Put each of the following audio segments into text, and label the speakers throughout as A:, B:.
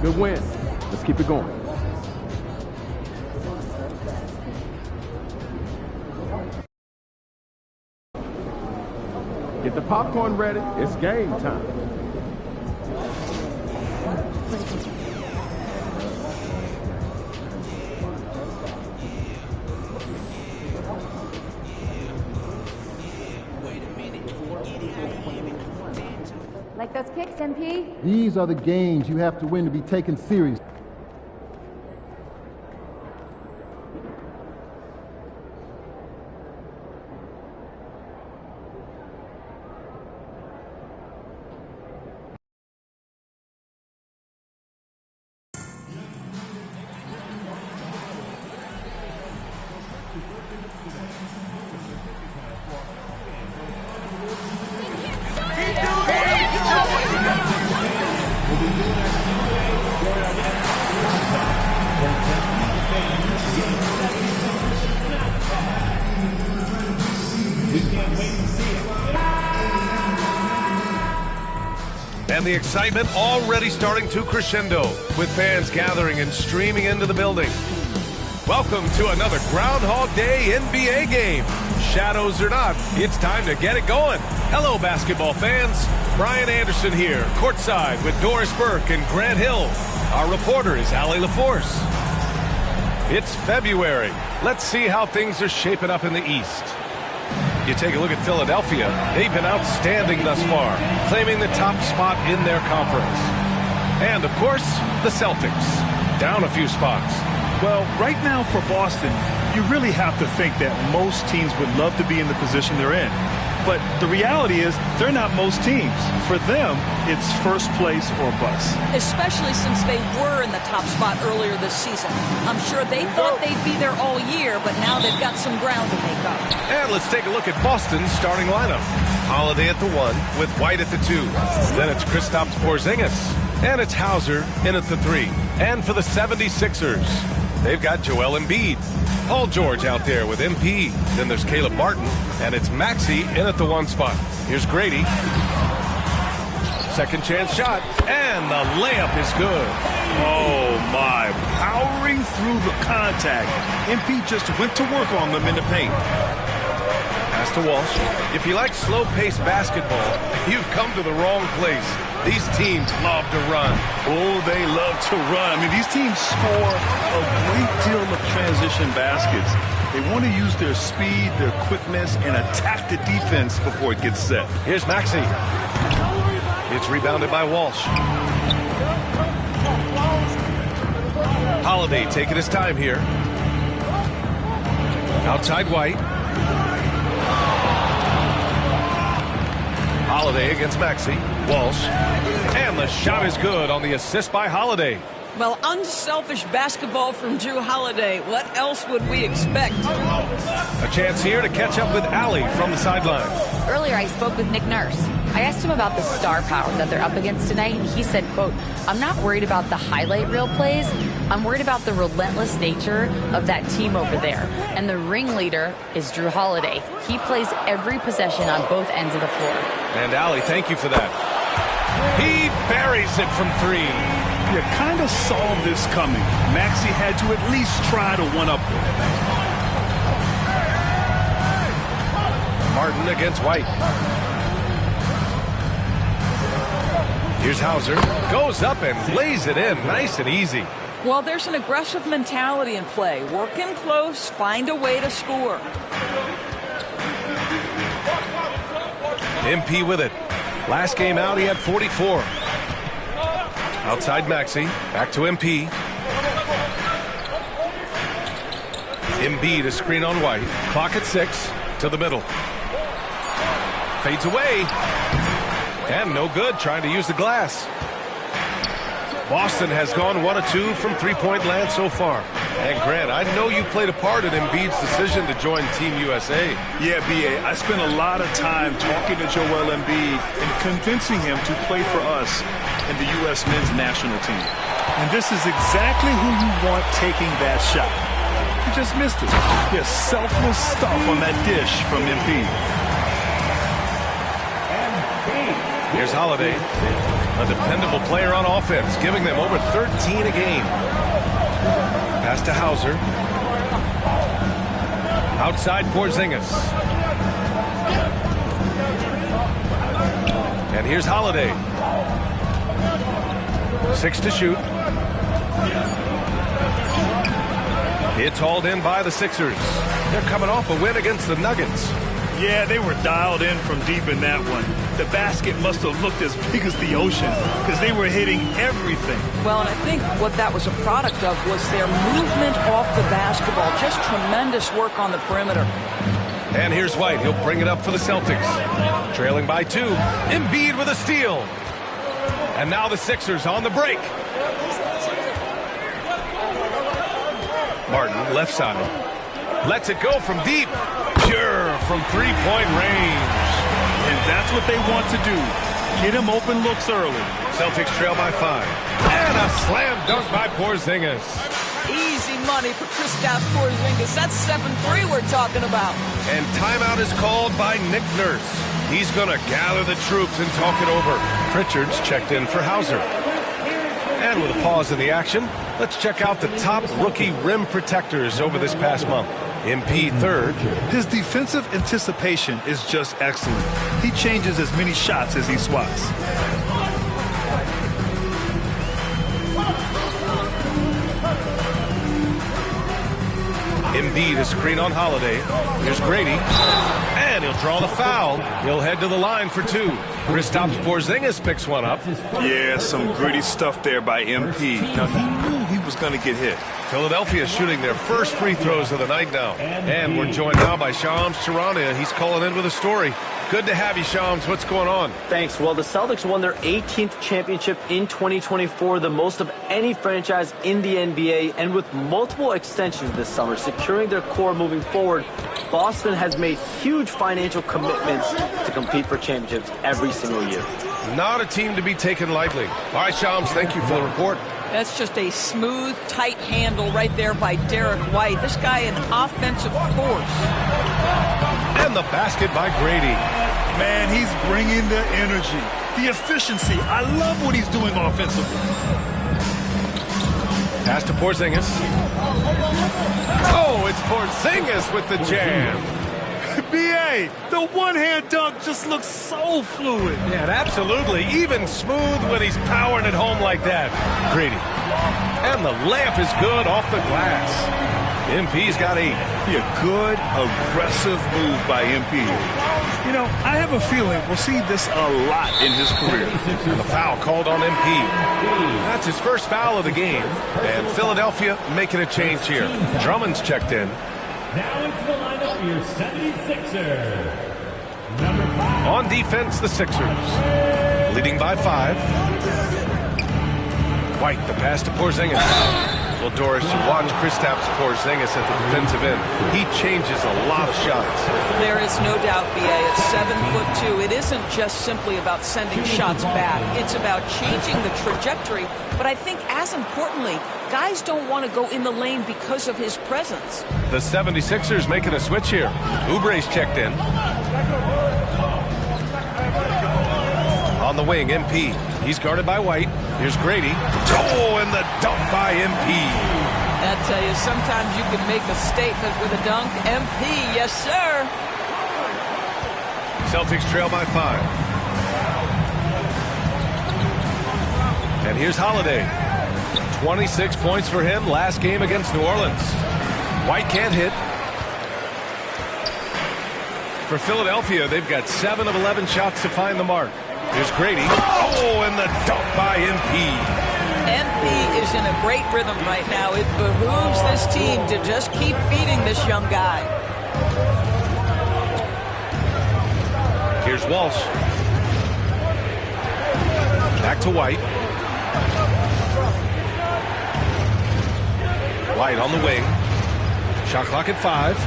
A: Good win. Let's keep it going. Get the popcorn ready. It's game time.
B: Like those kicks, MP?
C: These are the games you have to win to be taken serious.
D: And the excitement already starting to crescendo, with fans gathering and streaming into the building. Welcome to another Groundhog Day NBA game. Shadows or not, it's time to get it going. Hello, basketball fans. Brian Anderson here, courtside with Doris Burke and Grant Hill. Our reporter is Allie LaForce. It's February. Let's see how things are shaping up in the East. You take a look at Philadelphia. They've been outstanding thus far, claiming the top spot in their conference. And, of course, the Celtics, down a few spots.
E: Well, right now for Boston, you really have to think that most teams would love to be in the position they're in. But the reality is, they're not most teams. For them, it's first place or bust.
F: Especially since they were in the top spot earlier this season. I'm sure they thought they'd be there all year, but now they've got some ground to make up.
D: And let's take a look at Boston's starting lineup. Holiday at the 1, with White at the 2. Then it's Kristaps Porzingis. And it's Hauser in at the 3. And for the 76ers, they've got Joel Embiid. Paul George out there with MP. Then there's Caleb Martin. And it's Maxey in at the 1 spot. Here's Grady. Second chance shot. And the layup is good.
E: Oh, my. Powering through the contact. MP just went to work on them in the paint.
D: Pass to Walsh. If you like slow-paced basketball, you've come to the wrong place. These teams love to run.
E: Oh, they love to run. I mean, these teams score a great deal of transition baskets. They want to use their speed, their quickness, and attack the defense before it gets set.
D: Here's Maxey. It's rebounded by Walsh. Holiday taking his time here. Outside White. Holiday against Maxey. Walsh. And the shot is good on the assist by Holiday.
F: Well, unselfish basketball from Drew Holiday. What else would we expect?
D: A chance here to catch up with Allie from the sideline.
B: Earlier, I spoke with Nick Nurse. I asked him about the star power that they're up against tonight, and he said, quote, "I'm not worried about the highlight reel plays. I'm worried about the relentless nature of that team over there. And the ringleader is Drew Holiday. He plays every possession on both ends of the floor."
D: And Allie, thank you for that. He buries it from 3.
E: You kind of saw this coming. Maxey had to at least try to one-up him.
D: Martin against White. Here's Hauser. Goes up and lays it in. Nice and easy.
F: Well, there's an aggressive mentality in play. Work in close, find a way to score.
D: MP with it. Last game out, he had 44. Outside Maxey. Back to MP. Embiid, a screen on White. Clock at 6. To the middle. Fades away. And no good, trying to use the glass. Boston has gone 1 of 2 from three-point land so far. And Grant, I know you played a part in Embiid's decision to join Team USA.
E: Yeah, B.A., I spent a lot of time talking to Joel Embiid and convincing him to play for us in the U.S. men's national team. And this is exactly who you want taking that shot. You just missed it. Yes, selfless stuff on that dish from Embiid.
D: Here's Holiday. A dependable player on offense, giving them over 13 a game. Pass to Hauser. Outside Porzingis. And here's Holiday. 6 to shoot. It's hauled in by the Sixers. They're coming off a win against the Nuggets.
E: Yeah, they were dialed in from deep in that one. The basket must have looked as big as the ocean because they were hitting everything.
F: Well, and I think what that was a product of was their movement off the basketball. Just tremendous work on the perimeter.
D: And here's White. He'll bring it up for the Celtics. Trailing by 2. Embiid with a steal. And now the Sixers on the break. Martin, left side. Lets it go from deep. Pure from three-point range.
E: And that's what they want to do. Get him open looks early.
D: Celtics trail by 5. And a slam dunk by Porzingis.
F: Easy money for Kristaps Porzingis. That's 7-3 we're talking about.
D: And timeout is called by Nick Nurse. He's going to gather the troops and talk it over. Pritchard's checked in for Hauser. And with a pause in the action, let's check out the top rookie rim protectors over this past month. MP third.
E: His defensive anticipation is just excellent. He changes as many shots as he swats.
D: Embiid a screen on Holiday. Here's Grady. And he'll draw the foul. He'll head to the line for 2. Kristaps Porzingis picks one up.
E: Yeah, some gritty stuff there by MP. Now, he knew he was going to get hit.
D: Philadelphia shooting their first free throws of the night now. And we're joined now by Shams Charania. He's calling in with a story. Good to have you, Shams. What's going on?
G: Thanks. Well, the Celtics won their 18th championship in 2024, the most of any franchise in the NBA, and with multiple extensions this summer, securing their core moving forward, Boston has made huge financial commitments to compete for championships every single year.
D: Not a team to be taken lightly. All right, Shams, thank you for the report.
F: That's just a smooth, tight handle right there by Derek White. This guy an offensive force.
D: And the basket by Grady.
E: Man, he's bringing the energy, the efficiency. I love what he's doing offensively.
D: Pass to Porzingis. Oh, it's Porzingis with the jam.
E: B.A., the one-hand dunk just looks so fluid.
D: Yeah, absolutely. Even smooth when he's powering it home like that. Grady. And the layup is good off the glass. MP's got 8.
E: A good, aggressive move by MP. You know, I have a feeling we'll see this a lot in his career.
D: And the foul called on MP. That's his first foul of the game. And Philadelphia making a change here. Drummond's checked in.
H: Now into the lineup, your 76ers. Number 5.
D: On defense, the Sixers. Leading by 5. White, the pass to Porzingis. Well, Doris, you watch Kristaps Porzingis at the defensive end. He changes a lot of shots.
F: There is no doubt, B.A. At 7'2", it isn't just simply about sending shots back. It's about changing the trajectory. But I think, as importantly, guys don't want to go in the lane because of his presence.
D: The 76ers making a switch here. Oubre's checked in. On the wing, MP. He's guarded by White. Here's Grady. Oh, and the dunk by MP.
F: I tell you, sometimes you can make a statement with a dunk. MP, yes, sir.
D: Celtics trail by 5. And here's Holiday. 26 points for him last game against New Orleans. White can't hit. For Philadelphia, they've got 7 of 11 shots to find the mark. Here's Grady. Oh, and the dunk by MP.
F: MP is in a great rhythm right now. It behooves this team to just keep feeding this young guy.
D: Here's Walsh. Back to White. White on the wing. Shot clock at 5.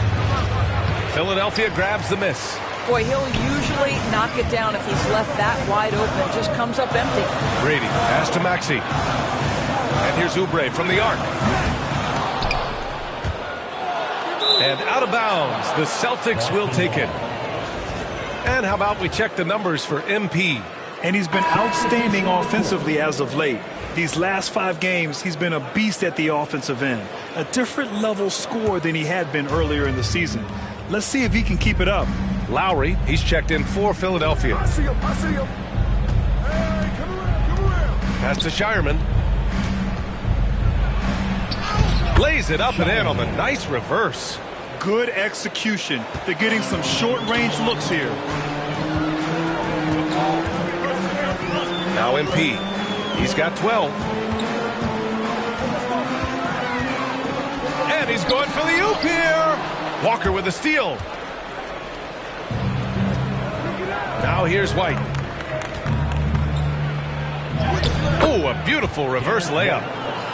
D: Philadelphia grabs the miss.
F: Boy, he'll usually knock it down if he's left that wide open. Just comes up empty.
D: Grady, pass to Maxey. And here's Oubre from the arc. And out of bounds, the Celtics will take it. And how about we check the numbers for MP?
E: And he's been outstanding offensively as of late. These last 5 games, he's been a beast at the offensive end. A different level score than he had been earlier in the season. Let's see if he can keep it up.
D: Lowry, he's checked in for Philadelphia.
A: I see him. Hey, come around.
D: Pass to Shireman. Lays it up and in on the nice reverse.
E: Good execution. They're getting some short-range looks here.
D: Now MP. He's got 12. And he's going for the oop here. Walker with a steal. Now here's White. Oh, a beautiful reverse layup.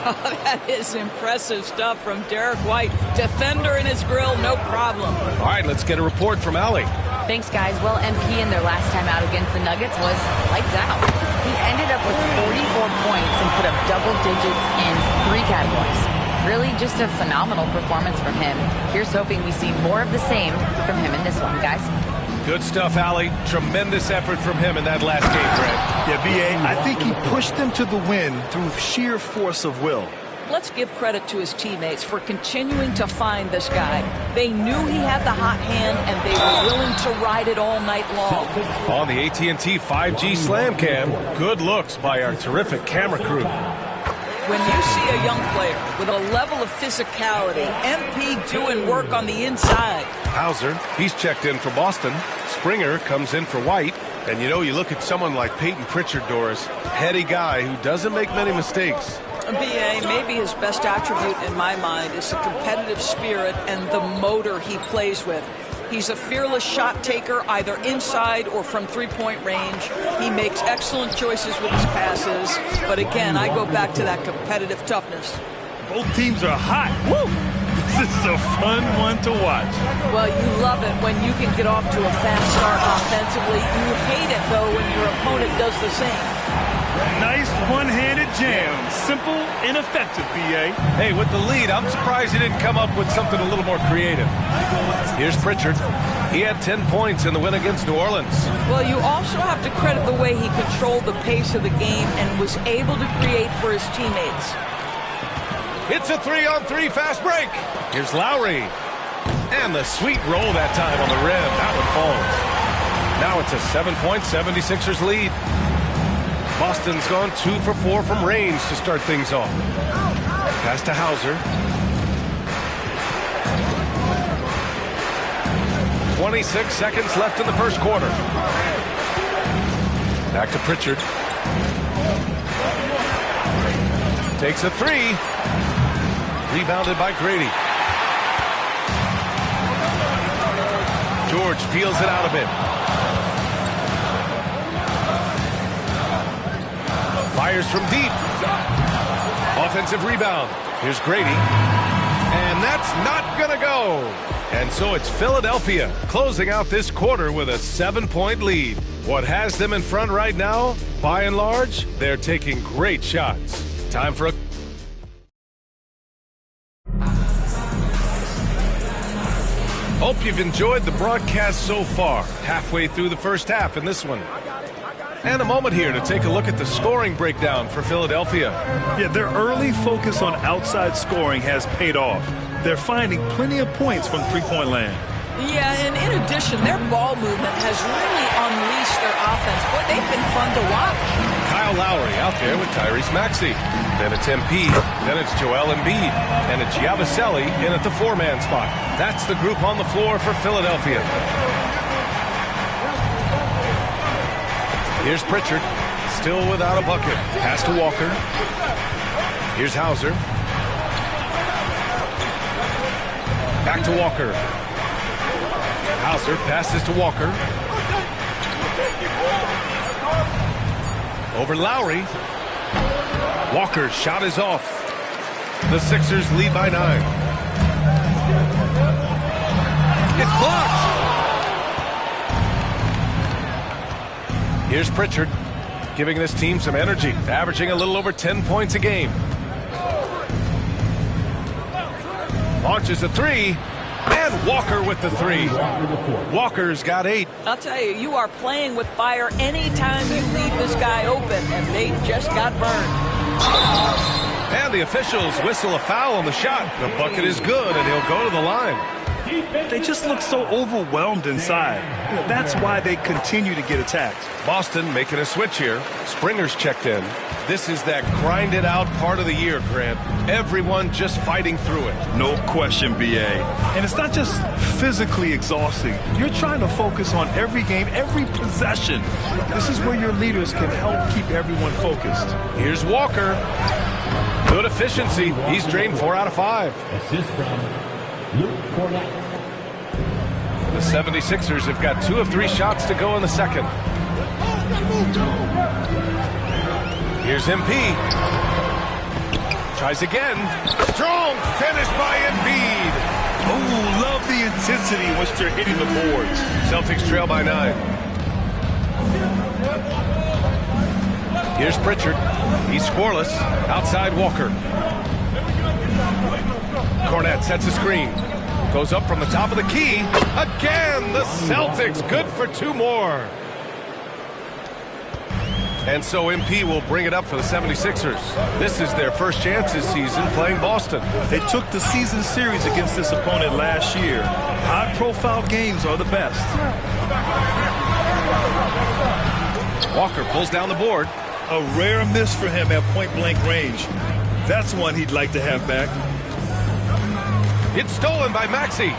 F: That is impressive stuff from Derek White. Defender in his grill, no problem.
D: All right, let's get a report from Allie.
B: Thanks, guys. Well, MP in their last time out against the Nuggets was lights out. He ended up with 44 points and put up double digits in 3 categories. Really just a phenomenal performance from him. Here's hoping we see more of the same from him in this one, guys.
D: Good stuff, Allie. Tremendous effort from him in that last game, Greg.
E: Yeah, B.A., I think he pushed them to the win through sheer force of will.
F: Let's give credit to his teammates for continuing to find this guy. They knew he had the hot hand, and they were willing to ride it all night long.
D: On the AT&T 5G Slam Cam, good looks by our terrific camera crew.
F: When you see a young player with a level of physicality, MP doing work on the inside.
D: Hauser, he's checked in for Boston. Springer comes in for White. And, you look at someone like Peyton Pritchard, Doris, heady guy who doesn't make many mistakes.
F: B.A., maybe his best attribute in my mind is the competitive spirit and the motor he plays with. He's a fearless shot taker, either inside or from three-point range. He makes excellent choices with his passes. But again, I go back to that competitive toughness.
E: Both teams are hot. Woo! This is a fun one to watch.
F: Well, you love it when you can get off to a fast start offensively. You hate it, though, when your opponent does the same.
E: Nice one-handed jam. Simple and effective, B.A.
D: Hey, with the lead, I'm surprised he didn't come up with something a little more creative. Here's Pritchard. He had 10 points in the win against New Orleans.
F: Well, you also have to credit the way he controlled the pace of the game and was able to create for his teammates.
D: It's a 3-on-3 fast break. Here's Lowry. And the sweet roll that time on the rim. That one falls. Now it's a 7-point 76ers lead. Boston's gone 2 for 4 from range to start things off. Pass to Hauser. 26 seconds left in the first quarter. Back to Pritchard. Takes a 3. Rebounded by Grady. George feels it out a bit. Fires from deep. Offensive rebound. Here's Grady. And that's not going to go. And so it's Philadelphia closing out this quarter with a 7-point lead. What has them in front right now, by and large, they're taking great shots. Time for a... Hope you've enjoyed the broadcast so far. Halfway through the first half in this one. And a moment here to take a look at the scoring breakdown for Philadelphia.
E: Yeah, their early focus on outside scoring has paid off. They're finding plenty of points from three-point land.
F: Yeah, and in addition, their ball movement has really unleashed their offense. Boy, they've been fun to watch.
D: Kyle Lowry out there with Tyrese Maxey. Then it's MP. Then it's Joel Embiid. And it's Yabusele in at the 4-man spot. That's the group on the floor for Philadelphia. Here's Pritchard, still without a bucket. Pass to Walker. Here's Hauser. Back to Walker. Hauser passes to Walker. Over Lowry. Walker's shot is off. The Sixers lead by 9. It's blocked. Here's Pritchard, giving this team some energy, averaging a little over 10 points a game. Launches a 3, and Walker with the 3. Walker's got 8.
F: I'll tell you, you are playing with fire anytime you lead this guy open, and they just got burned.
D: And the officials whistle a foul on the shot. The bucket is good, and he'll go to the line.
E: They just look so overwhelmed inside. That's why they continue to get attacked.
D: Boston making a switch here. Springer's checked in. This is that grinded out part of the year, Grant. Everyone just fighting through it.
E: No question, BA. And it's not just physically exhausting. You're trying to focus on every game, every possession. This is where your leaders can help keep everyone focused.
D: Here's Walker. Good efficiency. He's drained 4 out of 5.
H: Assist from Luke Cornett.
D: The 76ers have got 2 of 3 shots to go in the second. Here's MP. Tries again. Strong finish by Embiid.
E: Oh, love the intensity in which they're hitting the boards.
D: Celtics trail by 9. Here's Pritchard. He's scoreless. Outside Walker. Cornett sets a screen. Goes up from the top of the key. Again, the Celtics good for 2 more. And so MP will bring it up for the 76ers. This is their first chance this season playing Boston.
E: They took the season series against this opponent last year. High-profile games are the best.
D: Walker pulls down the board.
E: A rare miss for him at point-blank range. That's one he'd like to have back.
D: It's stolen by Maxey.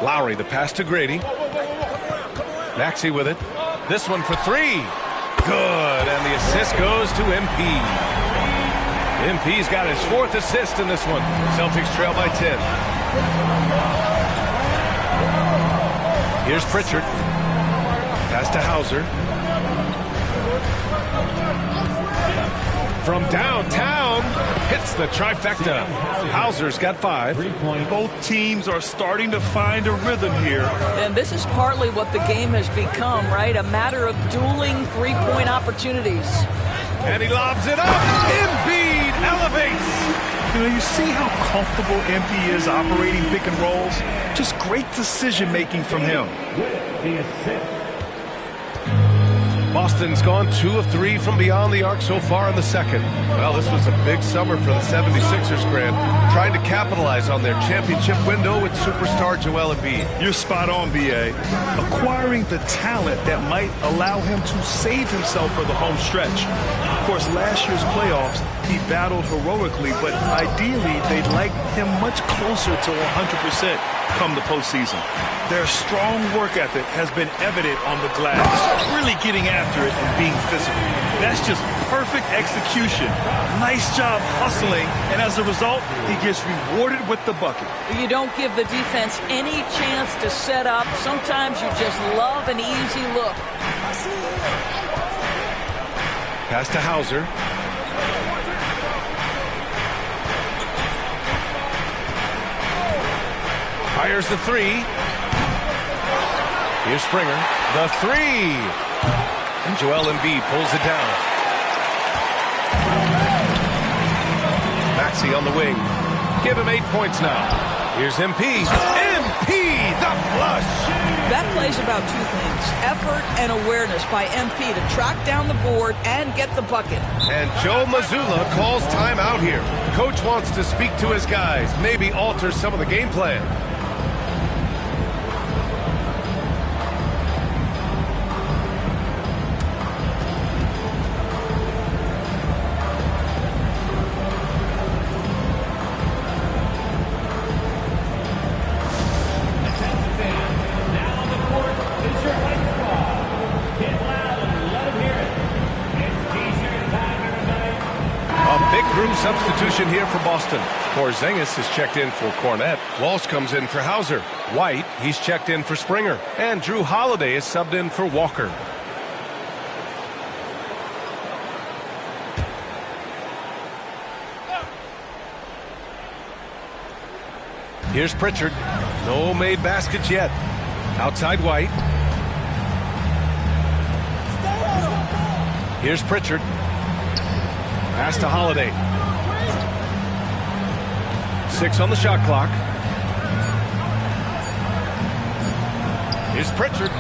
D: Lowry, the pass to Grady. Maxey with it. This one for 3. Good, and the assist goes to MP. MP's got his 4th assist in this one. Celtics trail by 10. Here's Pritchard. Pass to Hauser. From downtown, hits the trifecta. Hauser's got 5.
E: Both teams are starting to find a rhythm here.
F: And this is partly what the game has become, right? A matter of dueling three-point opportunities.
D: And he lobs it up. Embiid elevates.
E: You see how comfortable MP is operating pick and rolls? Just great decision-making from him.
D: Boston's gone 2 of 3 from beyond the arc so far in the second. Well, this was a big summer for the 76ers, Grant, trying to capitalize on their championship window with superstar Joel Embiid.
E: You're spot on, BA. Acquiring the talent that might allow him to save himself for the home stretch. Of course, last year's playoffs, he battled heroically, but ideally, they'd like him much closer to 100% come the postseason. Their strong work ethic has been evident on the glass, really getting after it and being physical. That's just perfect execution. Nice job hustling, and as a result, he gets rewarded with the bucket.
F: You don't give the defense any chance to set up. Sometimes you just love an easy look.
D: Pass to Hauser. Fires the 3. Here's Springer. The 3. And Joel Embiid pulls it down. Maxey on the wing. Give him 8 points now. Here's MP. MP, the flush.
F: That plays about 2 things. Effort and awareness by MP to track down the board and get the bucket.
D: And Joe Mazzulla calls timeout here. Coach wants to speak to his guys, maybe alter some of the game plan. Substitution here for Boston. Porzingis is checked in for Cornett. Walsh comes in for Hauser. White, he's checked in for Springer. And Drew Holiday is subbed in for Walker. Here's Pritchard. No made baskets yet. Outside White. Here's Pritchard. Pass to Holiday. 6 on the shot clock. Here's Pritchard.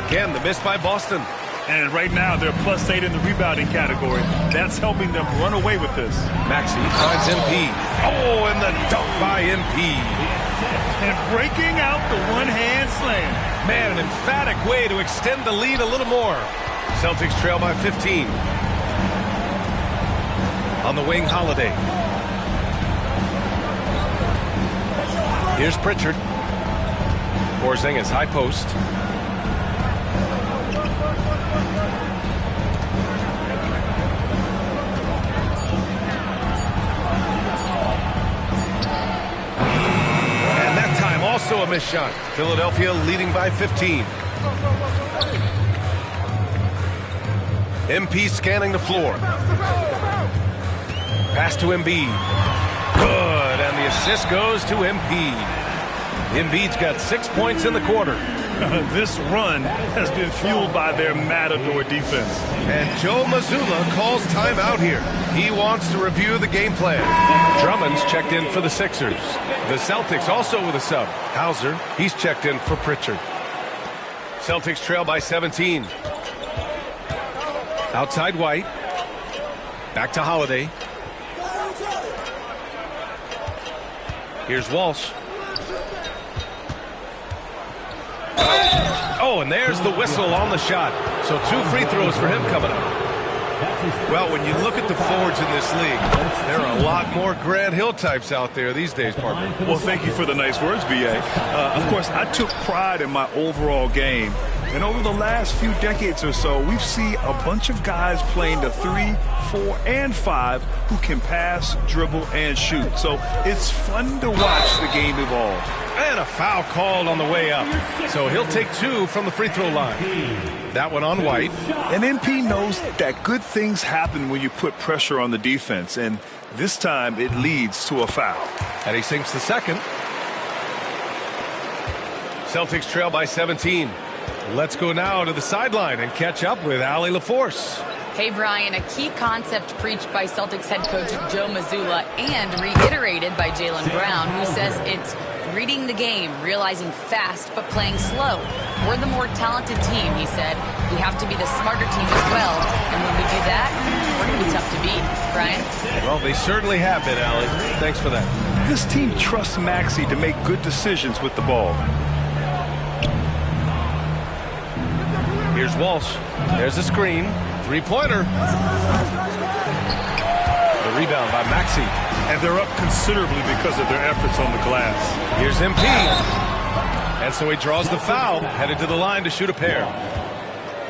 D: Again, the miss by Boston.
E: And right now, they're +8 in the rebounding category. That's helping them run away with this.
D: Maxey finds MP. Oh, and the dunk by MP.
E: And breaking out the one-hand slam.
D: Man, an emphatic way to extend the lead a little more. Celtics trail by 15. On the wing, Holiday. Here's Pritchard. Porzingis, high post. And that time also a missed shot. Philadelphia leading by 15. MP scanning the floor. Pass to Embiid. Good, and the assist goes to Embiid. Embiid's got 6 points in the quarter.
E: This run has been fueled by their Matador defense.
D: And Joe Mazzulla calls timeout here. He wants to review the game plan. Drummond's checked in for the Sixers. The Celtics also with a sub. Hauser, he's checked in for Pritchard. Celtics trail by 17. Outside White. Back to Holiday. Here's Walsh. Oh, and there's the whistle on the shot. So 2 free throws for him coming up. Well, when you look at the forwards in this league, there are a lot more Grant Hill types out there these days, partner.
E: Well, thank you for the nice words, B.A. Of course, I took pride in my overall game. And over the last few decades or so, we've seen a bunch of guys playing the 3, 4, and 5 who can pass, dribble, and shoot. So it's fun to watch the game evolve.
D: And a foul called on the way up. So he'll take 2 from the free throw line. That one on White.
E: And MP knows that good things happen when you put pressure on the defense. And this time it leads to a foul.
D: And he sinks the second. Celtics trail by 17. Let's go now to the sideline and catch up with Allie LaForce.
B: Hey, Brian, a key concept preached by Celtics head coach Joe Mazzulla and reiterated by Jaylen Brown, who says it's reading the game, realizing fast but playing slow. We're the more talented team, he said. We have to be the smarter team as well. And when we do that, we're going to be tough to beat. Brian?
D: Well, they certainly have been, Allie. Thanks for that.
E: This team trusts Maxey to make good decisions with the ball.
D: Here's Walsh. There's a screen. Three-pointer. The rebound by Maxey.
E: And they're up considerably because of their efforts on the glass.
D: Here's MP. And so he draws the foul, headed to the line to shoot a pair.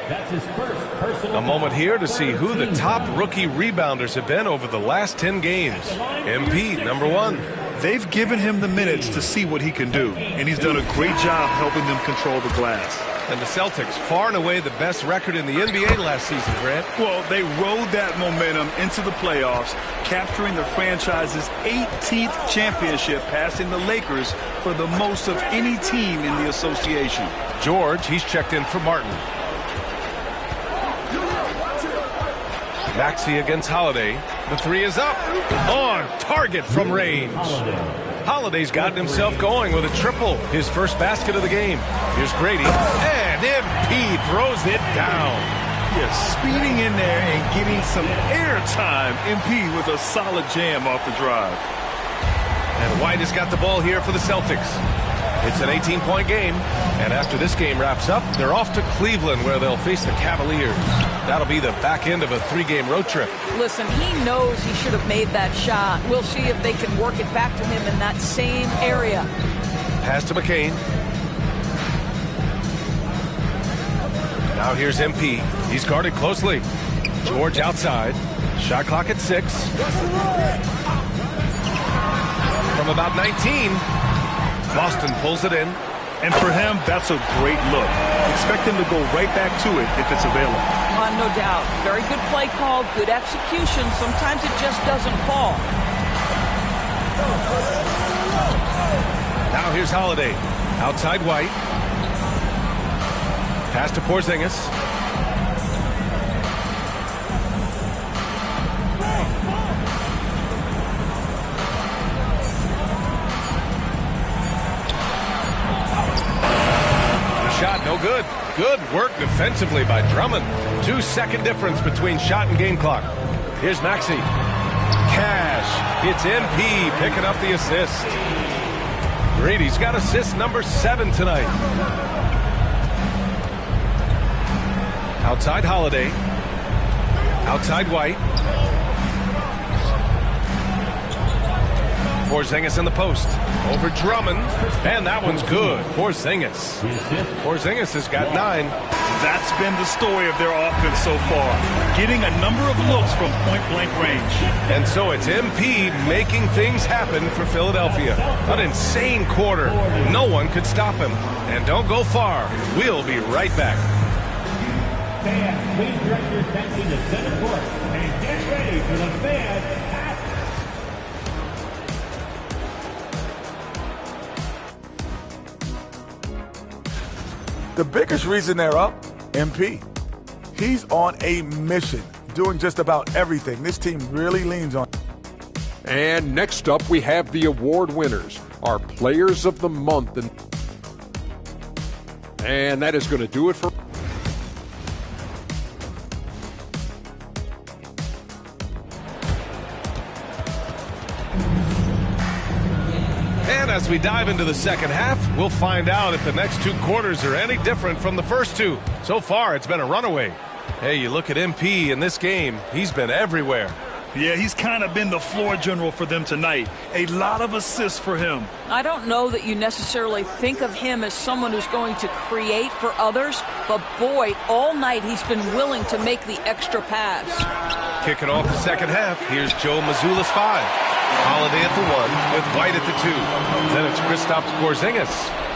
H: That's his first personal.
D: A moment here to see who the top rookie rebounders have been over the last 10 games. MP, number 1.
E: They've given him the minutes to see what he can do, and he's done a great job helping them control the glass.
D: And the Celtics, far and away the best record in the NBA last season, Grant.
E: Well, they rode that momentum into the playoffs, capturing the franchise's 18th championship, passing the Lakers for the most of any team in the association.
D: George, he's checked in for Martin. Maxey against Holiday. The 3 is up. On target from range. Holiday's gotten himself going with a triple. His first basket of the game. Here's Grady. And MP throws it down.
E: Yeah, speeding in there and getting some air time. MP with a solid jam off the drive.
D: And White has got the ball here for the Celtics. It's an 18-point game, and after this game wraps up, they're off to Cleveland where they'll face the Cavaliers. That'll be the back end of a 3-game road trip.
F: Listen, he knows he should have made that shot. We'll see if they can work it back to him in that same area.
D: Pass to McCain. Now here's MP. He's guarded closely. George outside. Shot clock at 6. From about 19. Boston pulls it in.
E: And for him, that's a great look. Expect him to go right back to it if it's available.
F: No doubt. Very good play call, good execution. Sometimes it just doesn't fall.
D: Now here's Holiday. Outside White. Pass to Porzingis. shot, no good. Good work defensively by Drummond. 2-second difference between shot and game clock. Here's Maxey. Cash. It's MP picking up the assist. Brady's got assist number 7 tonight. Outside Holiday. Outside White. Porzingis in the post. Over Drummond. And that one's good. Porzingis. Porzingis has got 9.
E: That's been the story of their offense so far. Getting a number of looks from point-blank range.
D: And so it's MP making things happen for Philadelphia. An insane quarter. No one could stop him. And don't go far. We'll be right back.
H: Fans, please direct your attention to center court and get ready for the fan.
A: The biggest reason they're up, MP. He's on a mission, doing just about everything. This team really leans on.
I: And next up, we have the award winners, our Players of the Month. And that is going to do it for...
D: And as we dive into the second half, we'll find out if the next 2 quarters are any different from the first 2. So far, it's been a runaway. Hey, you look at MP in this game, he's been everywhere.
E: Yeah, he's kind of been the floor general for them tonight. A lot of assists for him.
F: I don't know that you necessarily think of him as someone who's going to create for others, but boy, all night he's been willing to make the extra pass.
D: Kicking off the second half, here's Joe Mazzulla's 5. Holiday at the 1 with White at the 2. Then it's Kristaps Porzingis.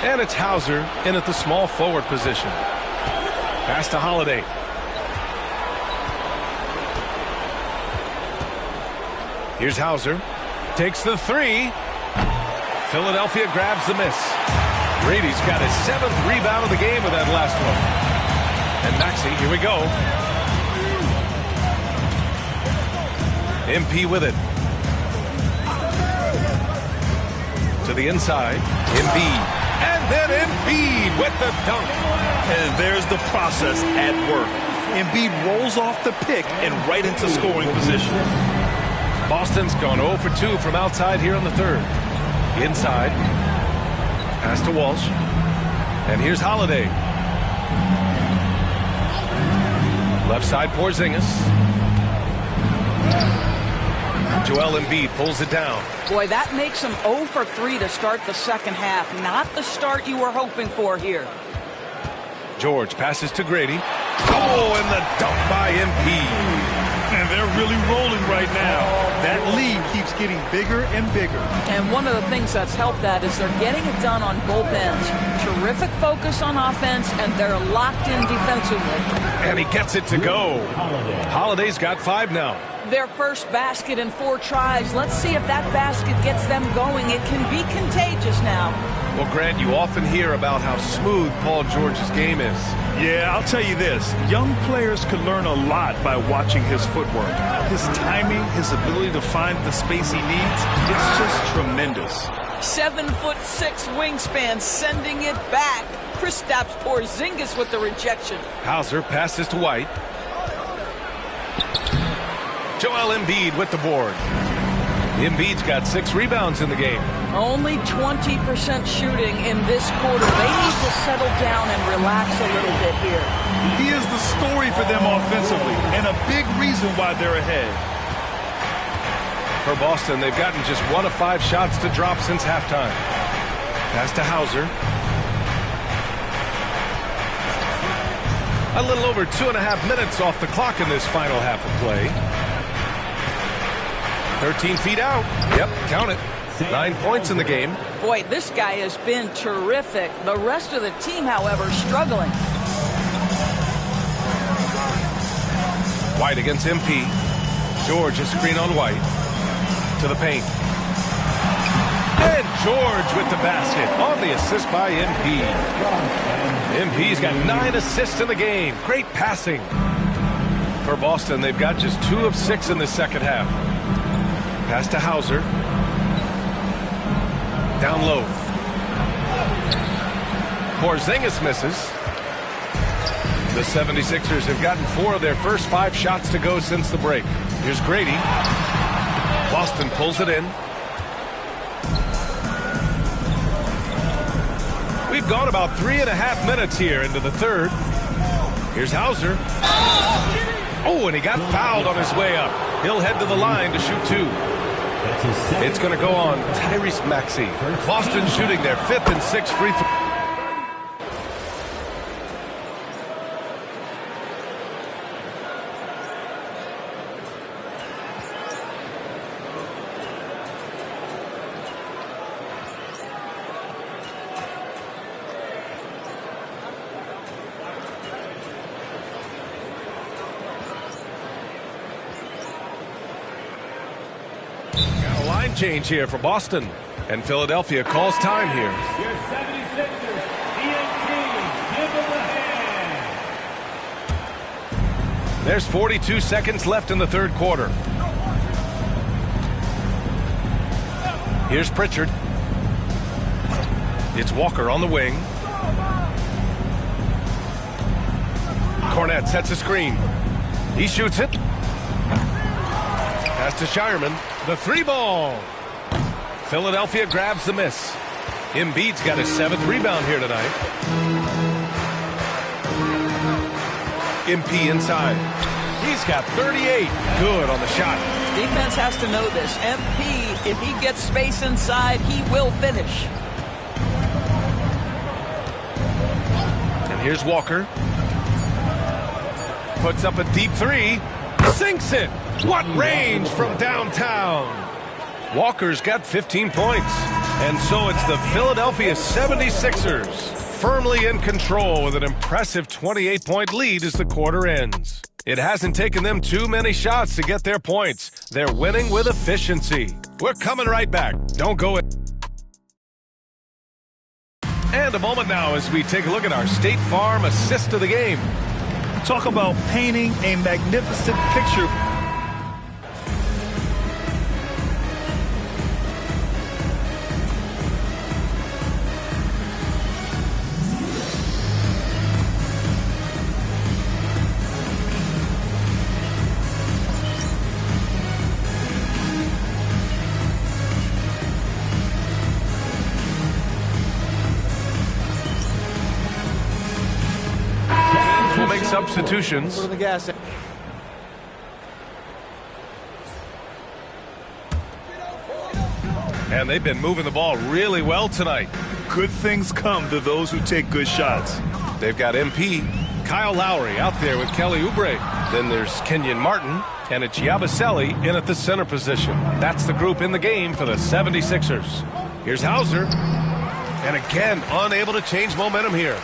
D: And it's Hauser in at the small forward position. Pass to Holiday. Here's Hauser. Takes the 3. Philadelphia grabs the miss. Brady's got his 7th rebound of the game with that last one. And Maxey, here we go. MP with it. To the inside, Embiid, and then Embiid with the dunk.
E: And there's the process at work. Embiid rolls off the pick and right into scoring position.
D: Boston's gone 0 for 2 from outside here in the 3rd. Inside, pass to Walsh, and here's Holiday. Left side, Porzingis. Joel Embiid pulls it down.
F: Boy, that makes him 0 for 3 to start the second half. Not the start you were hoping for here.
D: George passes to Grady. Oh, and the dunk by MP.
E: And they're really rolling right now. That lead keeps getting bigger and bigger.
F: And one of the things that's helped that is they're getting it done on both ends. Terrific focus on offense, and they're locked in defensively.
D: And he gets it to go. Holiday's got 5 now.
F: Their first basket in 4 tries. Let's see if that basket gets them going. It can be contagious now.
D: Well, Grant, you often hear about how smooth Paul George's game is.
E: Yeah, I'll tell you this. Young players can learn a lot by watching his footwork. His timing, his ability to find the space he needs, it's just tremendous.
F: 7'6" wingspan, sending it back. Kristaps Porzingis with the rejection.
D: Hauser passes to White. Joel Embiid with the board. Embiid's got 6 rebounds in the game.
F: Only 20% shooting in this quarter. They need to settle down and relax a little bit here.
E: He is the story for them offensively, and a big reason why they're ahead.
D: For Boston, they've gotten just 1 of 5 shots to drop since halftime. Pass to Hauser. A little over 2.5 minutes off the clock in this final half of play. 13 feet out. Yep, count it. 9 points in the game.
F: Boy, this guy has been terrific. The rest of the team, however, struggling.
D: White against MP. George a screen on White. To the paint. And George with the basket on the assist by MP. MP's got 9 assists in the game. Great passing. For Boston, they've got just 2 of 6 in the second half. Pass to Hauser. Down low. Porzingis misses. The 76ers have gotten 4 of their first 5 shots to go since the break. Here's Grady. Boston pulls it in. We've gone about 3.5 minutes here into the third. Here's Hauser. Oh, and he got fouled on his way up. He'll head to the line to shoot 2. It's going to go on Tyrese Maxey. Boston shooting their 5th and 6th free throw. Change here for Boston, and Philadelphia calls time here.
H: Your 76ers, ENT, give them a hand.
D: There's 42 seconds left in the third quarter. Here's Pritchard. It's Walker on the wing. Cornette sets a screen. He shoots it. Pass to Shireman. The 3-ball. Philadelphia grabs the miss. Embiid's got his 7th rebound here tonight. MP inside. He's got 38. Good on the shot.
F: Defense has to know this. MP, if he gets space inside, he will finish.
D: And here's Walker. Puts up a deep 3. Sinks it. What range from downtown. Walker's got 15 points. And so it's the Philadelphia 76ers firmly in control with an impressive 28-point lead as the quarter ends. It hasn't taken them too many shots to get their points. They're winning with efficiency. We're coming right back. Don't go in. And a moment now as we take a look at our State Farm assist of the game.
E: Talk about painting a magnificent picture.
D: Substitutions.
G: Put on the gas.
D: And they've been moving the ball really well tonight.
E: Good things come to those who take good shots.
D: They've got MP, Kyle Lowry out there with Kelly Oubre. Then there's Kenyon Martin, and it's Yabusele in at the center position. That's the group in the game for the 76ers. Here's Hauser. And again, unable to change momentum here.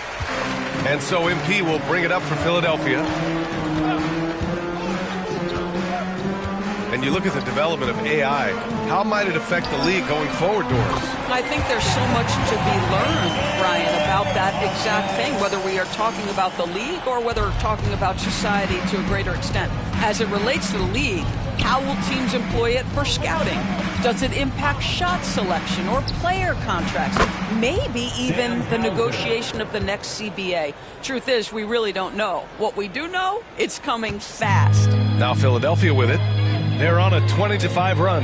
D: And so MP will bring it up for Philadelphia. And you look at the development of AI. How might it affect the league going forward, Doris?
F: I think there's so much to be learned, Brian, about that exact thing, whether we are talking about the league or whether we're talking about society to a greater extent. As it relates to the league, how will teams employ it for scouting? Does it impact shot selection or player contracts? Maybe even the negotiation of the next CBA. Truth is, we really don't know. What we do know, it's coming fast.
D: Now Philadelphia with it. They're on a 20-5 run.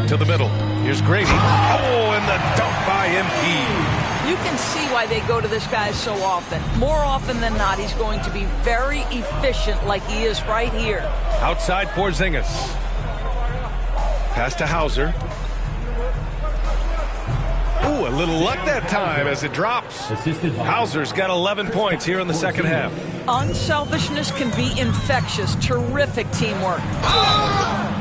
D: To the middle. Here's Grady. Oh, and the dunk by MP.
F: You can see why they go to this guy so often. More often than not, he's going to be very efficient like he is right here.
D: Outside Porzingis. Pass to Hauser. Ooh, a little luck that time as it drops. Hauser's got 11 points here in the second half.
F: Unselfishness can be infectious. Terrific teamwork.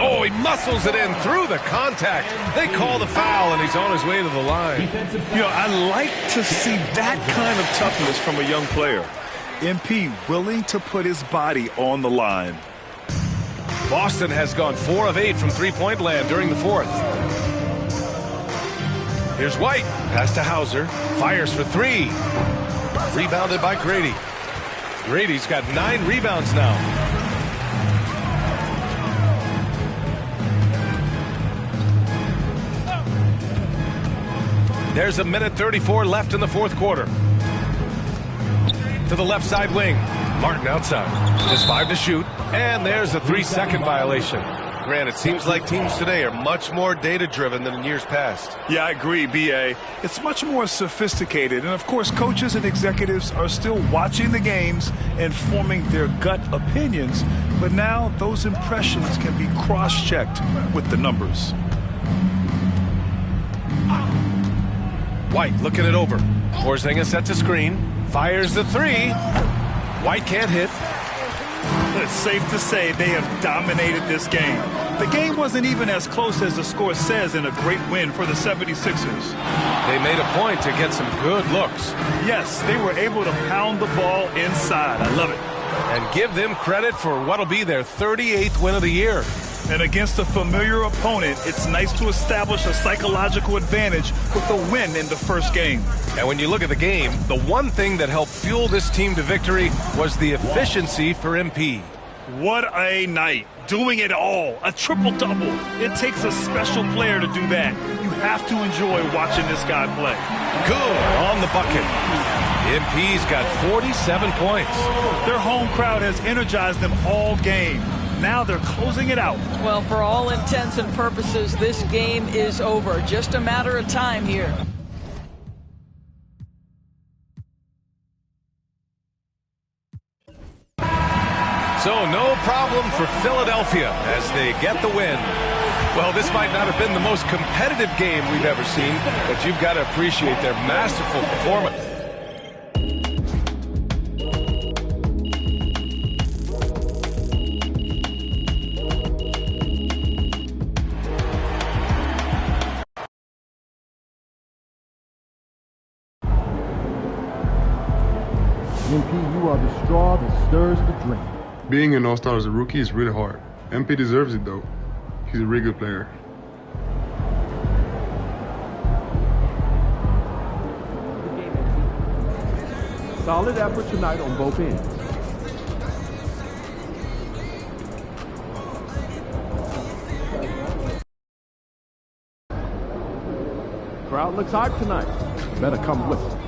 D: Oh, he muscles it in through the contact. They call the foul, and he's on his way to the line.
E: You know, I like to see that kind of toughness from a young player. MP willing to put his body on the line.
D: Boston has gone 4 of 8 from three-point land during the fourth. Here's White. Pass to Hauser. Fires for 3. Rebounded by Grady. Grady's got 9 rebounds now. There's a minute 34 left in the fourth quarter. to the left side wing. Martin outside. Just 5 to shoot. And there's a 3-second violation. Grant, it seems like teams today are much more data-driven than in years past.
E: Yeah, I agree, B.A. It's much more sophisticated. And, of course, coaches and executives are still watching the games and forming their gut opinions. But now those impressions can be cross-checked with the numbers.
D: White looking it over. Porzingis sets a screen. Fires the 3. White can't hit.
E: It's safe to say they have dominated this game. The game wasn't even as close as the score says in a great win for the 76ers.
D: They made a point to get some good looks.
E: Yes, they were able to pound the ball inside. I love it.
D: And give them credit for what'll be their 38th win of the year.
E: And against a familiar opponent, it's nice to establish a psychological advantage with a win in the first game.
D: And when you look at the game, the one thing that helped fuel this team to victory was the efficiency for MP.
E: What a night. Doing it all. A triple-double. It takes a special player to do that. You have to enjoy watching this guy play.
D: Good on the bucket. MP's got 47 points.
E: Their home crowd has energized them all game. Now they're closing it out.
F: Well, for all intents and purposes, this game is over. Just a matter of time here.
D: So no problem for Philadelphia as they get the win. Well, this might not have been the most competitive game we've ever seen, but you've got to appreciate their masterful performance.
C: MP, you are the straw that stirs the drink.
J: Being an all-star as a rookie is really hard. MP deserves it, though. He's a really good player.
K: Solid effort tonight on both ends. Crowd looks hyped tonight. Better come with it.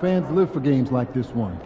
C: Fans live for games like this one.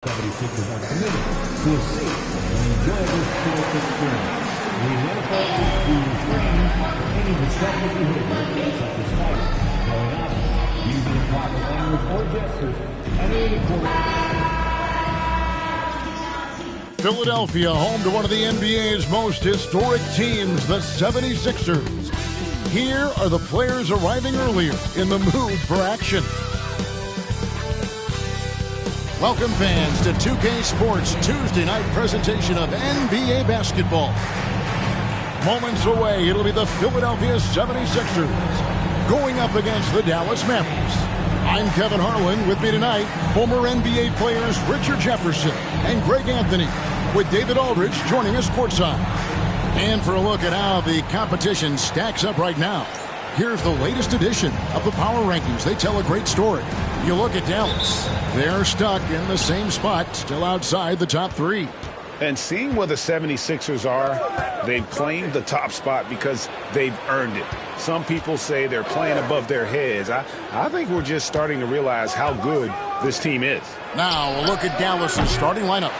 H: 76ers are committed to a safe and enjoyable sports experience. We therefore use training for any disruptive behavior, such as fighting, throwing objects, using improper language or gestures, entering the court.
L: Philadelphia, home to one of the NBA's most historic teams, the 76ers. Here are the players arriving earlier in the mood for action. Welcome fans to 2K Sports Tuesday night presentation of NBA basketball. Moments away, it'll be the Philadelphia 76ers going up against the Dallas Mavericks. I'm Kevin Harlan. With me tonight, former NBA players Richard Jefferson and Greg Anthony, with David Aldridge joining us courtside. And for a look at how the competition stacks up right now, here's the latest edition of the Power Rankings. They tell a great story. You look at Dallas. They're stuck in the same spot, still outside the top three.
M: And seeing where the 76ers are, they've claimed the top spot because they've earned it. Some people say they're playing above their heads. I think we're just starting to realize how good this team is.
L: Now, a look at Dallas's starting lineup.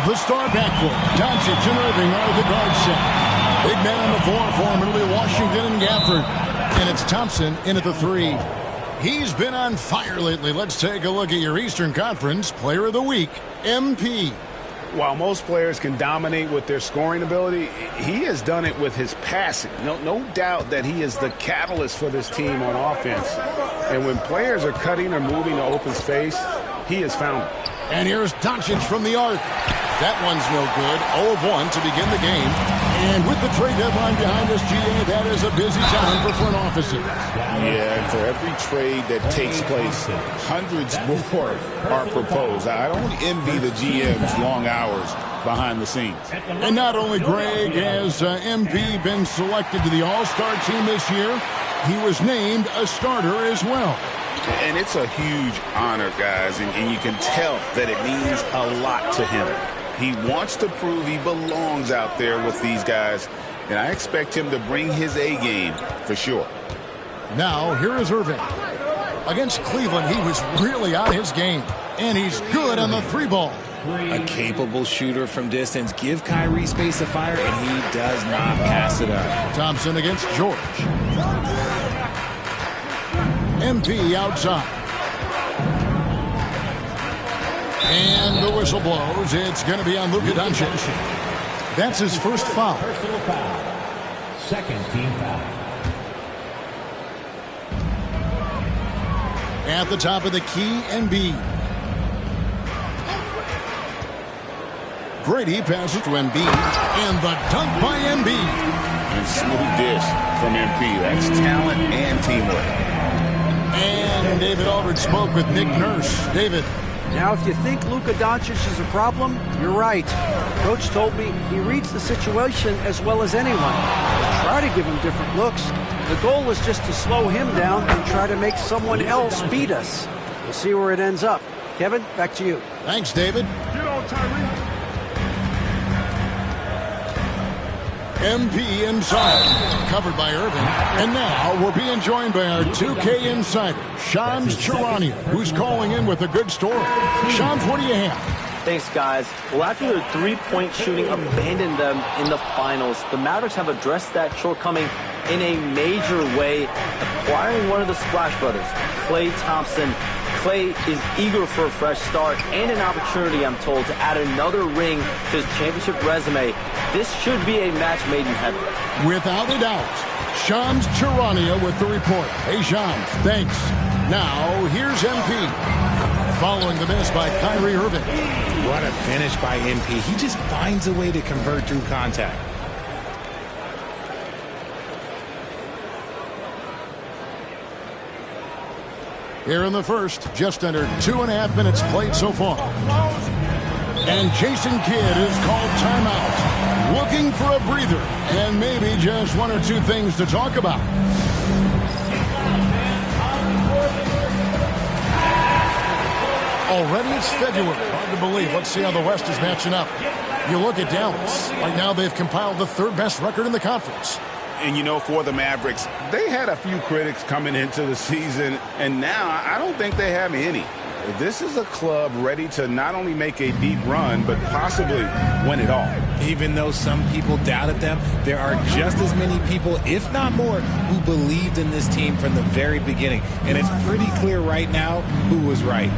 L: The star backcourt, Doncic and Irving are the guard set. Big men on the floor for him. It'll be Washington and Gafford. And it's Thompson in at the three. He's been on fire lately. Let's take a look at your Eastern Conference Player of the Week, MP.
M: While most players can dominate with their scoring ability, he has done it with his passing. No doubt that he is the catalyst for this team on offense. And when players are cutting or moving to open space, he has found it.
L: And here's Doncic from the arc. That one's no good. 0 of 1 to begin the game. And with the trade deadline behind us, GA, that is a busy time for front offices.
M: Yeah, and for every trade that takes place, hundreds more are proposed. I don't envy the GM's long hours behind the scenes.
L: And not only, Greg, has MP been selected to the All-Star team this year, he was named a starter as well.
M: And it's a huge honor, guys, and you can tell that it means a lot to him. He wants to prove he belongs out there with these guys, and I expect him to bring his A game for sure.
L: Now, here is Irving. Against Cleveland, he was really on his game, and he's good on the three ball.
N: A capable shooter from distance. Give Kyrie space to fire, and he does not pass it up.
L: Thompson against George. MP outside. And the whistle blows. It's going to be on Luka Doncic. That's his first foul.
H: Personal foul. Second team foul.
L: At the top of the key, Embiid. Brady passes to Embiid. And the dunk by Embiid.
M: And smooth dish from MP. That's talent and teamwork.
L: And David Aldridge spoke with Nick Nurse. David.
O: Now, if you think Luka Doncic is a problem, you're right. Coach told me he reads the situation as well as anyone. Try to give him different looks. The goal is just to slow him down and try to make someone else beat us. We'll see where it ends up. Kevin, back to you.
L: Thanks, David.
E: Get on, Tyree.
L: MP inside, covered by Irving. And now we're being joined by our 2K insider, Shams Charania, who's calling in with a good story. Shams, what do you have?
G: Thanks, guys. Well, after their three-point shooting abandoned them in the finals, the Mavericks have addressed that shortcoming in a major way, acquiring one of the Splash Brothers, Klay Thompson. Klay is eager for a fresh start and an opportunity, I'm told, to add another ring to his championship resume. This should be a match made in heaven.
L: Without a doubt. Shams Charania with the report. Hey, Shams, thanks. Now, here's MP. Following the miss by Kyrie Irving.
N: What a finish by MP. He just finds a way to convert through contact.
L: Here in the first, just under 2.5 minutes played so far. And Jason Kidd is called timeout. Looking for a breather and maybe just one or two things to talk about. Already it's February. Hard to believe. Let's see how the West is matching up. You look at Dallas. Right now they've compiled the third best record in the conference.
M: And, you know, for the Mavericks, they had a few critics coming into the season, and now I don't think they have any. This is a club ready to not only make a deep run, but possibly win it all.
N: Even though some people doubted them, there are just as many people, if not more, who believed in this team from the very beginning. And it's pretty clear right now who was right.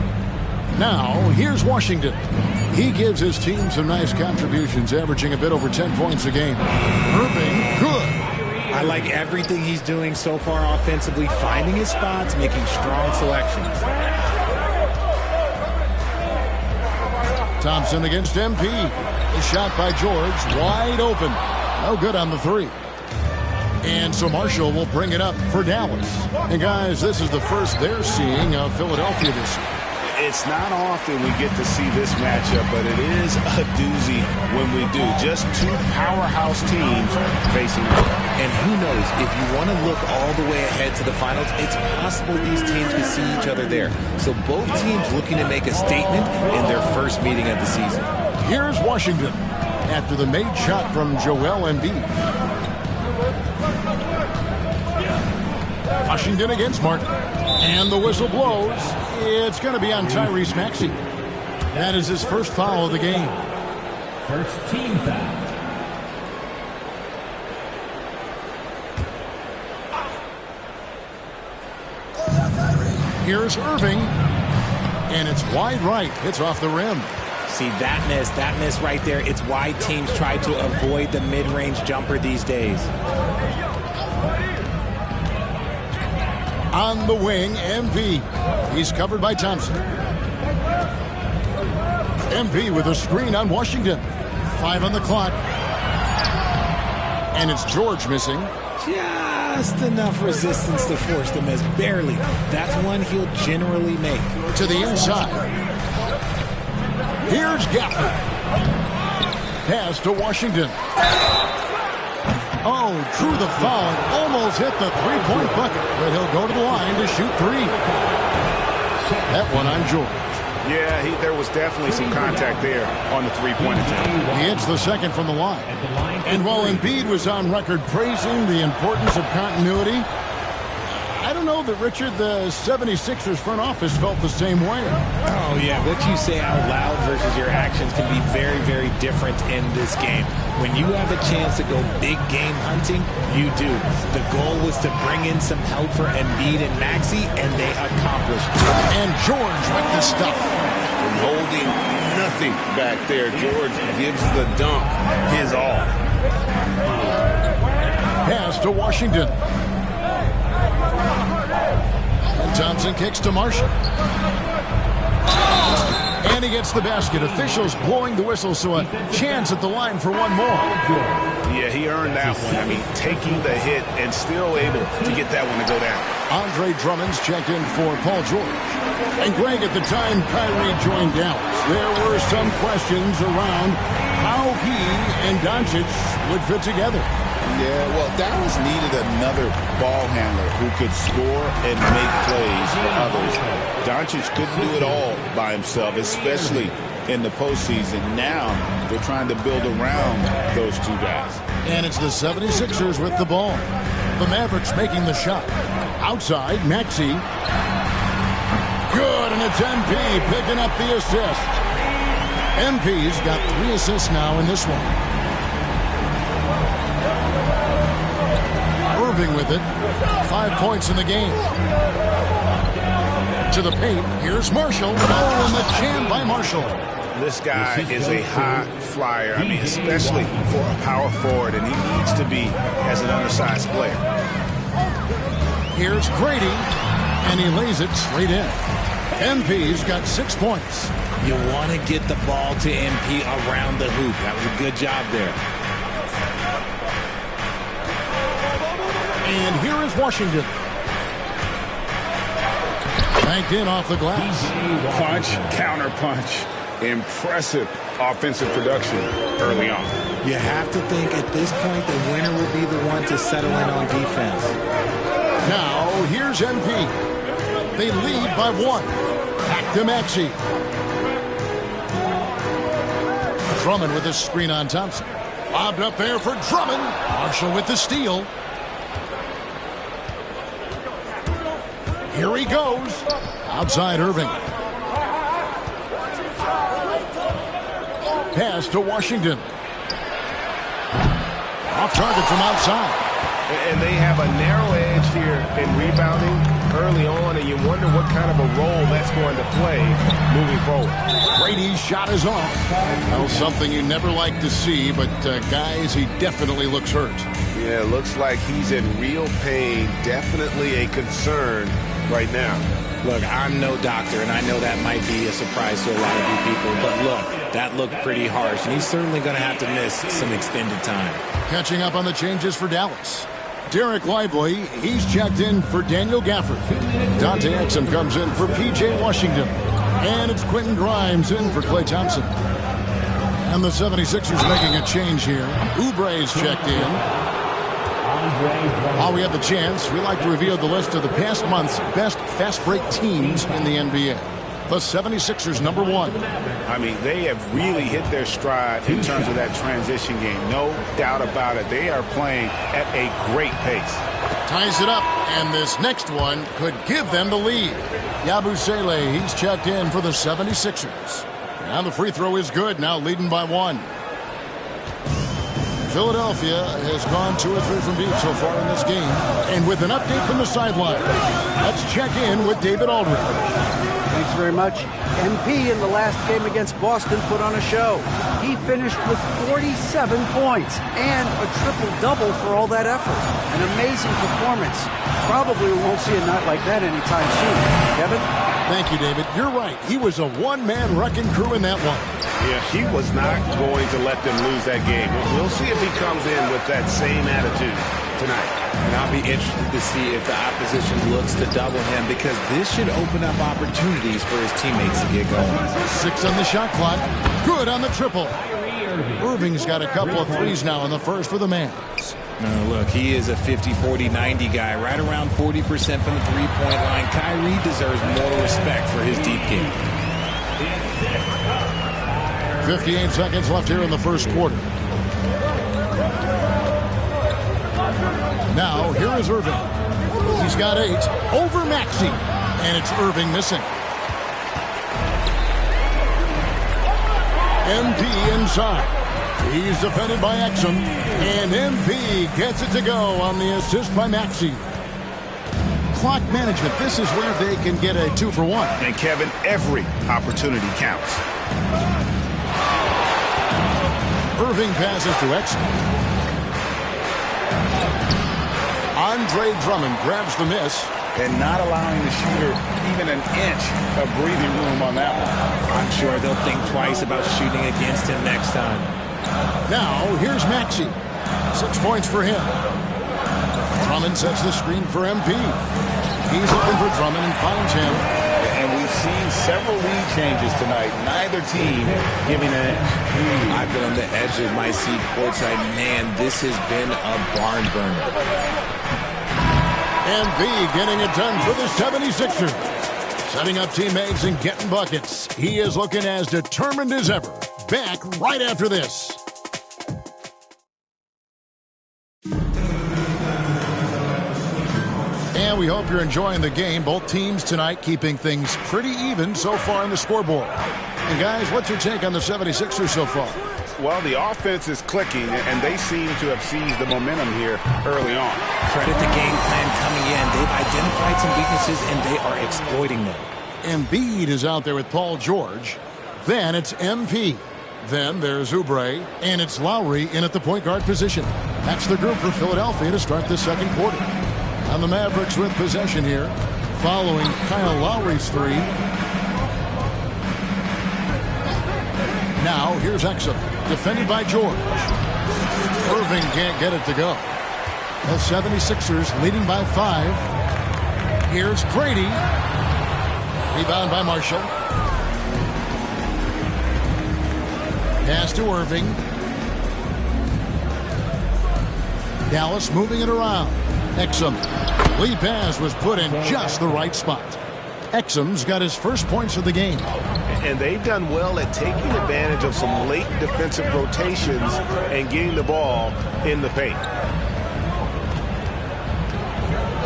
L: Now, here's Washington. He gives his team some nice contributions, averaging a bit over 10 points a game. Irving, good.
N: I like everything he's doing so far offensively, finding his spots, making strong selections.
L: Thompson against MP. The shot by George, wide open. No good on the three. And so Marshall will bring it up for Dallas. And guys, this is the first they're seeing of Philadelphia this year.
M: It's not often we get to see this matchup, but it is a doozy when we do. Just two powerhouse teams facing each other.
N: And who knows, if you want to look all the way ahead to the finals, it's possible these teams could see each other there. So both teams looking to make a statement in their first meeting of the season.
L: Here's Washington after the made shot from Joel Embiid. Washington against Martin. And the whistle blows. It's going to be on Tyrese Maxey. That is his first foul of the game.
H: First team foul.
L: Here's Irving. And it's wide right. It's off the rim.
N: See, that miss right there. It's why teams try to avoid the mid-range jumper these days.
L: On the wing, MP. He's covered by Thompson. MP with a screen on Washington. 5 on the clock. And it's George missing.
N: Just enough resistance to force the miss. Barely. That's one he'll generally make.
L: To the inside. Here's Gafford. Pass to Washington. Oh, drew the foul and almost hit the three-point bucket. But he'll go to the line to shoot 3. That one on George.
M: Yeah, there was definitely some contact there on the three-point attempt.
L: He hits the second from the line. And while Embiid was on record praising the importance of continuity, I don't know that, Richard, the 76ers front office felt the same way.
N: Oh, yeah. What you say out loud versus your actions can be very, very different in this game. When you have a chance to go big game hunting, you do. The goal was to bring in some help for Embiid and Maxey, and they accomplished it.
L: And George with the stuff.
M: Holding nothing back there. George gives the dunk his all.
L: Pass to Washington. And Thompson kicks to Marshall. And he gets the basket. Officials blowing the whistle, so a chance at the line for one more.
M: Yeah, he earned that one. I mean, taking the hit and still able to get that one to go down.
L: Andre Drummond's checked in for Paul George. And Greg, at the time Kyrie joined Dallas, there were some questions around how he and Doncic would fit together.
P: Yeah, well, Dallas needed another ball handler who could score and make plays for others. Doncic couldn't do it all by himself, especially in the postseason. Now they're trying to build around those two guys.
L: And it's the 76ers with the ball. The Mavericks making the shot. Outside, Maxey. Good, and it's MP picking up the assist. MP's got 3 assists now in this one. Irving with it. 5 points in the game. To the paint. Here's Marshall. Oh, and the jam by Marshall.
M: This guy is a high flyer. I mean, especially for a power forward, and he needs to be as an undersized player.
L: Here's Grady, and he lays it straight in. MP's got 6 points.
N: You want to get the ball to MP around the hoop. That was a good job there.
L: And here is Washington. Banked in off the glass.
M: Punch, counter punch. Impressive offensive production early on.
N: You have to think at this point the winner will be the one to settle in on defense.
L: Now, here's MP. They lead by 1. Back to Maxey. Drummond with a screen on Thompson. Lobbed up there for Drummond. Marshall with the steal. Here he goes. Outside Irving. Pass to Washington. Off target from outside.
M: And they have a narrow edge here in rebounding early on, and you wonder what kind of a role that's going to play moving forward.
L: Brady's shot is off. Well, something you never like to see, but guys, he definitely looks hurt.
M: Yeah, looks like he's in real pain. Definitely a concern right now.
N: Look, I'm no doctor, and I know that might be a surprise to a lot of you people, but look, that looked pretty harsh, and he's certainly going to have to miss some extended time.
L: Catching up on the changes for Dallas. Derek Lively, he's checked in for Daniel Gafford. Dante Exum comes in for P.J. Washington. And it's Quentin Grimes in for Klay Thompson. And the 76ers making a change here. Oubre's checked in. While we have the chance, we like to reveal the list of the past month's best fast break teams in the NBA. The 76ers, number 1.
M: I mean, they have really hit their stride in terms of that transition game. No doubt about it. They are playing at a great pace.
L: Ties it up, and this next one could give them the lead. Yabusele, he's checked in for the 76ers. And the free throw is good, now leading by 1. Philadelphia has gone 2 or 3 from deep so far in this game. And with an update from the sideline, let's check in with David Aldridge.
O: Thanks very much. MP in the last game against Boston put on a show. He finished with 47 points and a triple-double for all that effort. An amazing performance. Probably won't see a night like that anytime soon. Kevin?
L: Thank you, David. You're right. He was a one-man wrecking crew in that one.
M: Yeah, he was not going to let them lose that game. We'll see if he comes in with that same attitude tonight.
N: And I'll be interested to see if the opposition looks to double him, because this should open up opportunities for his teammates to get going.
L: 6 on the shot clock. Good on the triple. Irving's got a couple of threes now in the first for the Mavs.
N: Look, he is a 50, 40, 90 guy, right around 40% from the three-point line. Kyrie deserves more respect for his deep game.
L: 58 seconds left here in the first quarter. Now, here is Irving. He's got 8 over Maxey, and it's Irving missing. MP inside. He's defended by Exum, and MP gets it to go on the assist by Maxey. Clock management, this is where they can get a 2 for 1.
M: And Kevin, every opportunity counts.
L: Irving passes to Exum. Andre Drummond grabs the miss.
M: And not allowing the shooter even an inch of breathing room on that one.
N: I'm sure they'll think twice about shooting against him next time.
L: Now, here's Maxey. 6 points for him. Drummond sets the screen for MP. He's looking for Drummond and finds him.
M: And we've seen several lead changes tonight. Neither team giving an edge.
N: I've been on the edge of my seat courtside. Man, this has been a barn burner.
L: MP getting it done for the 76ers. Setting up teammates and getting buckets. He is looking as determined as ever. Back right after this. And we hope you're enjoying the game. Both teams tonight keeping things pretty even so far in the scoreboard. And guys, what's your take on the 76ers so far?
M: Well, the offense is clicking, and they seem to have seized the momentum here early on.
N: Credit the game plan coming in. They've identified some weaknesses, and they are exploiting them.
L: Embiid is out there with Paul George. Then it's MP. Then there's Oubre, and it's Lowry in at the point guard position. That's the group for Philadelphia to start the second quarter. And the Mavericks with possession here, following Kyle Lowry's 3. Now, here's Exum, defended by George. Irving can't get it to go. The 76ers leading by 5. Here's Grady. Rebound by Marshall. Pass to Irving. Dallas moving it around. Exum. Lead pass was put in just the right spot. Exum's got his first points of the game.
M: And they've done well at taking advantage of some late defensive rotations and getting the ball in the paint.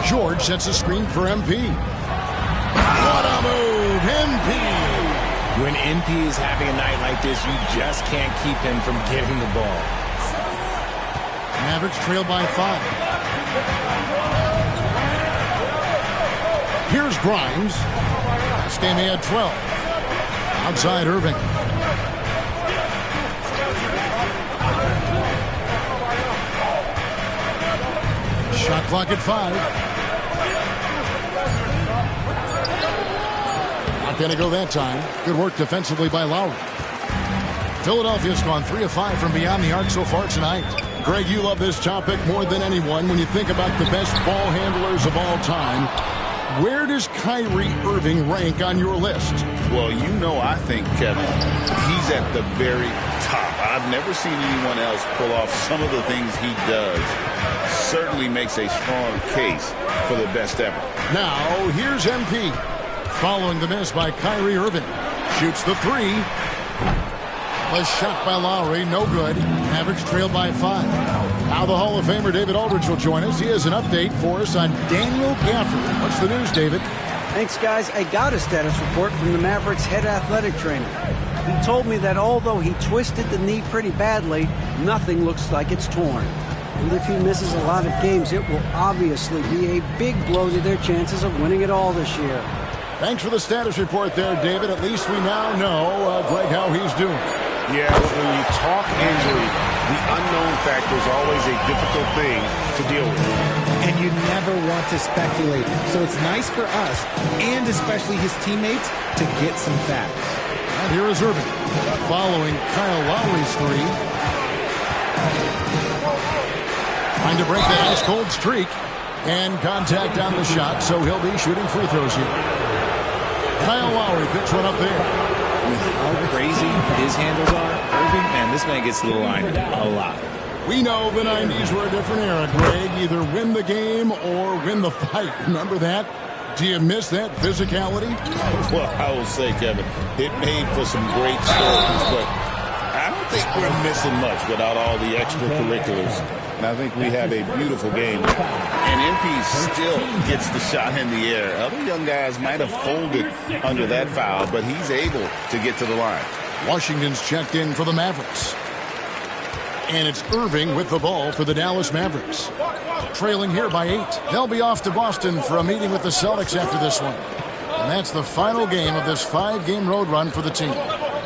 L: George sets a screen for MP. What a move, MP!
N: When MP is having a night like this, you just can't keep him from getting the ball.
L: Mavericks trail by 5. Here's Grimes. Last game he had 12. Outside Irving. Shot clock at 5. Not going to go that time. Good work defensively by Lowry. Philadelphia's gone 3 of 5 from beyond the arc so far tonight. Greg, you love this topic more than anyone. When you think about the best ball handlers of all time, where does Kyrie Irving rank on your list?
P: Well, you know, I think, Kevin, he's at the very top. I've never seen anyone else pull off some of the things he does. Certainly makes a strong case for the best ever.
L: Now, here's MP. Following the miss by Kyrie Irving. Shoots the 3. A shot by Lowry, no good. Mavericks trail by 5. Now the Hall of Famer David Aldridge will join us. He has an update for us on Daniel Gafford. What's the news, David?
O: Thanks, guys. I got a status report from the Mavericks head athletic trainer. He told me that although he twisted the knee pretty badly, nothing looks like it's torn. And if he misses a lot of games, it will obviously be a big blow to their chances of winning it all this year.
L: Thanks for the status report there, David. At least we now know, Greg, how he's doing.
M: Yeah, when you talk injury, the unknown factor is always a difficult thing to deal with.
N: And you never want to speculate. So it's nice for us, and especially his teammates, to get some facts.
L: And here is Irving, following Kyle Lowry's 3. Trying to break that ice-cold streak. And contact on the shot, so he'll be shooting free throws here. Kyle Lowry picks one up there.
N: With how crazy his handles are, Irving, man, this man gets to the line a lot.
L: We know the 90s were a different era, Greg. Either win the game or win the fight. Remember that? Do you miss that physicality?
P: Well, I will say, Kevin, it made for some great stories, but I don't think we're missing much without all the extracurriculars. And I think we have a beautiful game. And MP still gets the shot in the air. Other young guys might have folded under that foul, but he's able to get to the line.
L: Washington's checked in for the Mavericks. And it's Irving with the ball for the Dallas Mavericks. Trailing here by 8. They'll be off to Boston for a meeting with the Celtics after this one. And that's the final game of this 5-game road run for the team.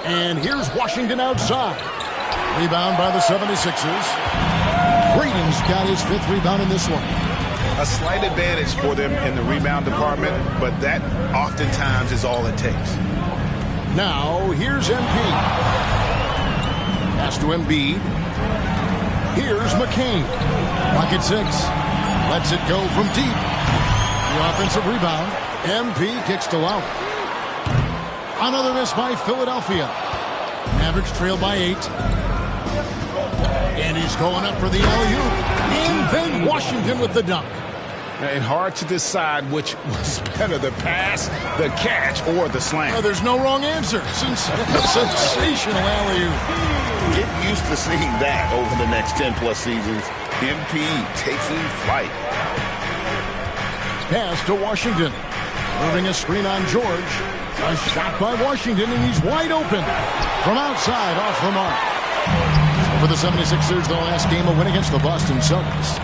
L: And here's Washington outside. Rebound by the 76ers. Braden's got his 5th rebound in this one.
M: A slight advantage for them in the rebound department, but that oftentimes is all it takes.
L: Now, here's MP. Pass to Embiid. Here's McCain. Pocket 6. Lets it go from deep. The offensive rebound. MP kicks to Lowry. Another miss by Philadelphia. Mavericks trail by 8. And he's going up for the alley-oop. And then Washington with the dunk.
M: And hard to decide which was better, the pass, the catch, or the slam.
L: Well, there's no wrong answer. Sensational alley-oop.
P: Get used to seeing that over the next 10-plus seasons. MP taking flight.
L: Pass to Washington. Moving a screen on George. A shot by Washington, and he's wide open. From outside, off the mark. For the 76ers, the last game, a win against the Boston Celtics.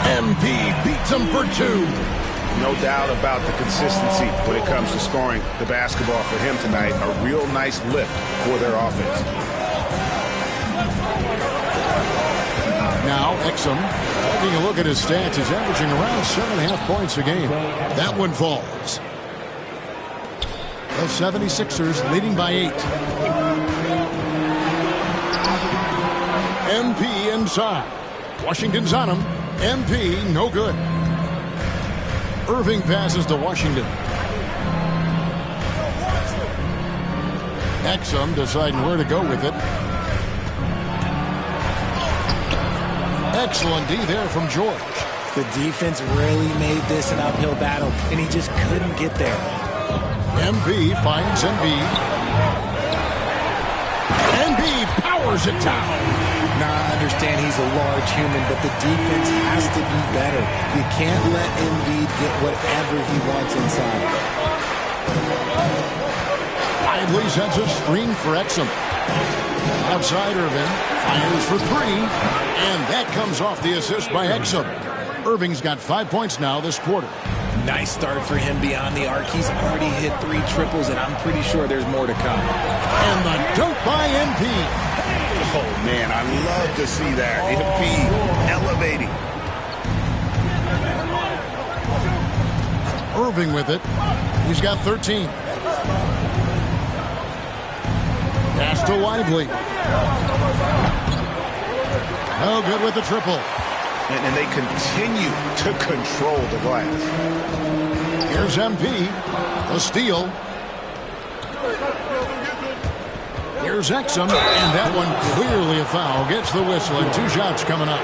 L: MP beats them for 2.
M: No doubt about the consistency when it comes to scoring the basketball for him tonight. A real nice lift for their offense.
L: Now, Exum, taking a look at his stats, is averaging around 7.5 points a game. That one falls. The 76ers leading by 8. MP inside. Washington's on him. MP, no good. Irving passes to Washington. Exum deciding where to go with it. Excellent D there from George.
N: The defense really made this an uphill battle, and he just couldn't get there.
L: MP finds Embiid. Embiid powers it down.
N: Now, I understand he's a large human, but the defense has to be better. You can't let Embiid get whatever he wants inside.
L: Lively sends a screen for Exum. Outside Irving, fires for three, and that comes off the assist by Exum. Irving's got 5 points now this quarter.
N: Nice start for him beyond the arc. He's already hit 3 triples, and I'm pretty sure there's more to come.
L: And the dunk by MP.
P: Oh, man, I love to see that. MP elevating.
L: Irving with it. He's got 13. Pass to Lively. Oh, good with the triple.
M: And they continue to control the glass.
L: Here's MP. A steal. Here's Exum. And that one clearly a foul. Gets the whistle and 2 shots coming up.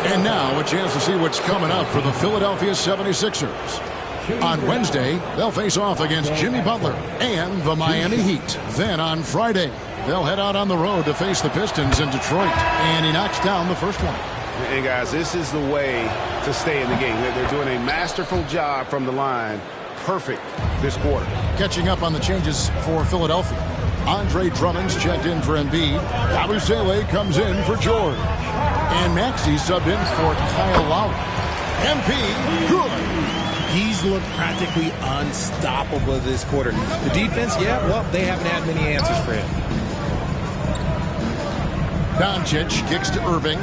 L: And now a chance to see what's coming up for the Philadelphia 76ers. On Wednesday, they'll face off against Jimmy Butler and the Miami Heat. Then on Friday, they'll head out on the road to face the Pistons in Detroit. And he knocks down the first one.
M: And guys, this is the way to stay in the game. They're doing a masterful job from the line. Perfect this quarter.
L: Catching up on the changes for Philadelphia. Andre Drummond's checked in for Embiid. Abusele comes in for George. And Maxey subbed in for Kyle Lowry. MP, good.
N: He's looked practically unstoppable this quarter. The defense, yeah, well, they haven't had many answers for him.
L: Doncic kicks to Irving.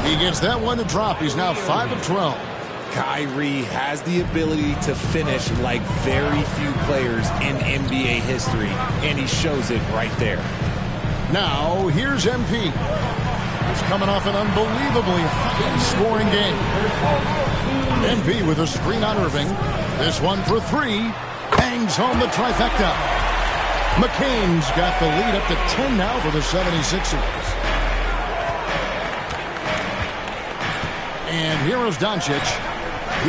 L: He gets that one to drop. He's now 5 of 12.
N: Kyrie has the ability to finish like very few players in NBA history, and he shows it right there.
L: Now, here's MP. He's coming off an unbelievably high-scoring game. MP with a screen on Irving. This one for 3. Bangs home the trifecta. McCain's got the lead up to 10 now for the 76ers. And here is Doncic.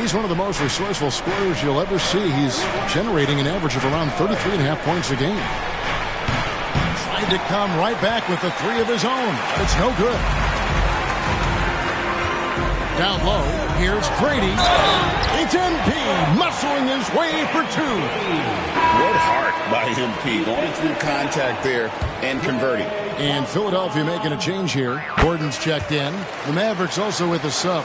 L: He's one of the most resourceful scorers you'll ever see. He's generating an average of around 33.5 points a game. Tried to come right back with the 3 of his own. It's no good. Down low, here's Grady. It's MP muscling his way for 2.
P: What heart by MP, going through contact there and converting.
L: And Philadelphia making a change here. Gordon's checked in. The Mavericks also with a sub.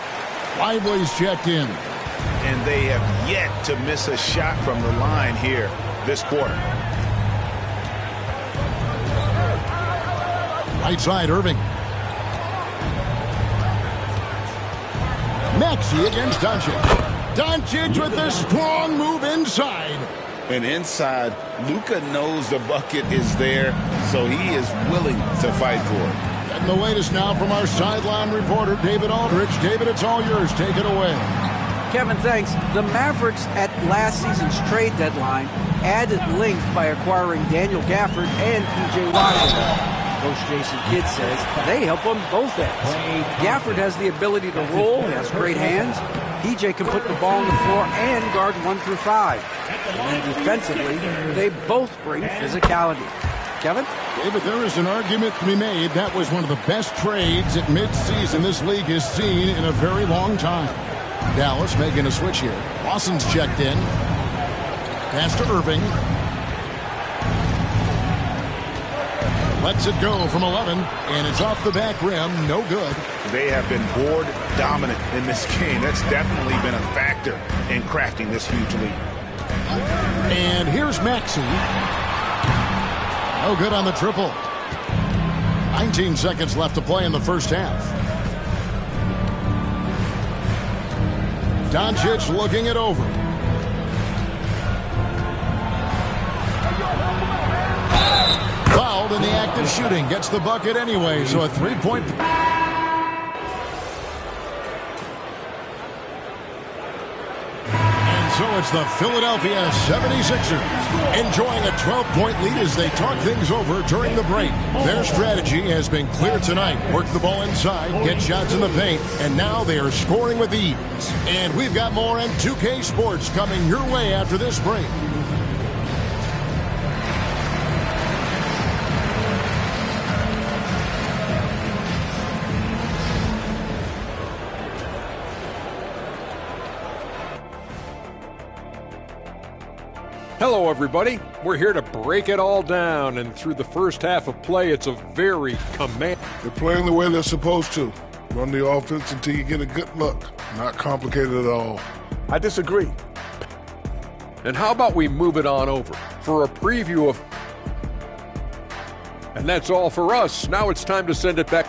L: Lively's checked in.
M: And they have yet to miss a shot from the line here this quarter.
L: Right side, Irving. Maxey against Doncic. Doncic with a strong move inside.
P: And inside, Luka knows the bucket is there, so he is willing to fight for it.
L: Getting the latest now from our sideline reporter, David Aldridge. David, it's all yours. Take it away.
O: Kevin, thanks. The Mavericks at last season's trade deadline added length by acquiring Daniel Gafford and P.J. Washington. Coach Jason Kidd says they help on both ends. Gafford has the ability to roll, he has great hands. PJ can put the ball on the floor and guard 1 through 5. And then defensively, they both bring physicality. Kevin?
L: David, there is an argument to be made. That was one of the best trades at midseason this league has seen in a very long time. Dallas making a switch here. Lawson's checked in. Pass to Irving. Lets it go from 11, and it's off the back rim. No good.
M: They have been board dominant in this game. That's definitely been a factor in crafting this huge lead.
L: And here's Maxey. No good on the triple. 19 seconds left to play in the first half. Doncic looking it over. Fouled in the act of shooting. Gets the bucket anyway, so a 3-point. And so it's the Philadelphia 76ers enjoying a 12-point lead as they talk things over during the break. Their strategy has been clear tonight. Work the ball inside, get shots in the paint, and now they are scoring with ease. And we've got more on 2K Sports coming your way after this break.
I: Hello, everybody. We're here to break it all down, and through the first half of play, it's a very command.
Q: They're playing the way they're supposed to. Run the offense until you get a good look. Not complicated at all.
A: I disagree.
I: And how about we move it on over for a preview of... And that's all for us. Now it's time to send it back.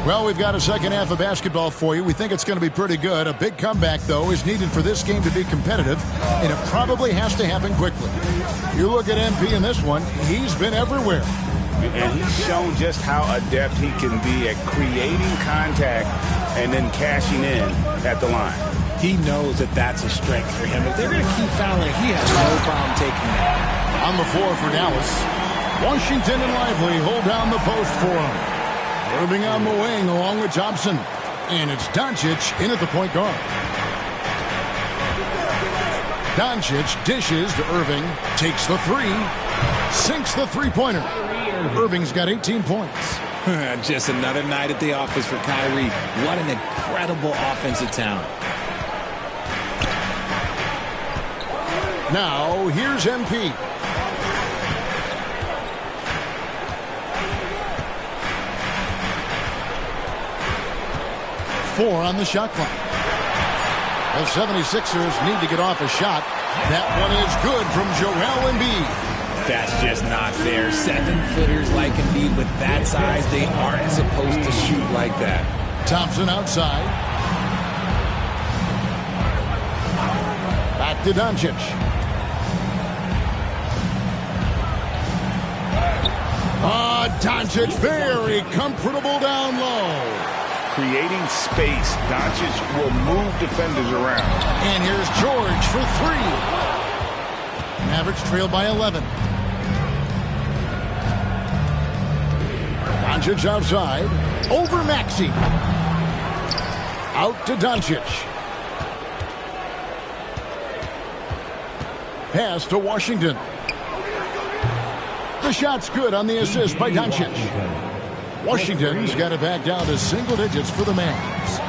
L: Well, we've got a second half of basketball for you. We think it's going to be pretty good. A big comeback, though, is needed for this game to be competitive, and it probably has to happen quickly. You look at MP in this one, he's been everywhere.
M: And he's shown just how adept he can be at creating contact and then cashing in at the line.
N: He knows that that's a strength for him. If they're going to keep fouling, he has no problem taking that.
L: On the floor for Dallas, Washington and Lively hold down the post for him. Irving on the wing along with Thompson. And it's Doncic in at the point guard. Doncic dishes to Irving. Takes the three. Sinks the three-pointer. Irving's got 18 points.
N: Just another night at the office for Kyrie. What an incredible offensive talent.
L: Now, here's MP. Four on the shot clock. The 76ers need to get off a shot. That one is good from Joel Embiid.
N: That's just not fair. 7-footers like Embiid with that size, they aren't supposed to shoot like that.
L: Thompson outside. Back to Doncic. Doncic very comfortable down low.
M: Creating space. Doncic will move defenders around.
L: And here's George for three. Mavericks trail by 11. Doncic outside. Over Maxey. Out to Doncic. Pass to Washington. The shot's good on the assist by Doncic. Washington's got it back down to single digits for the Mavs.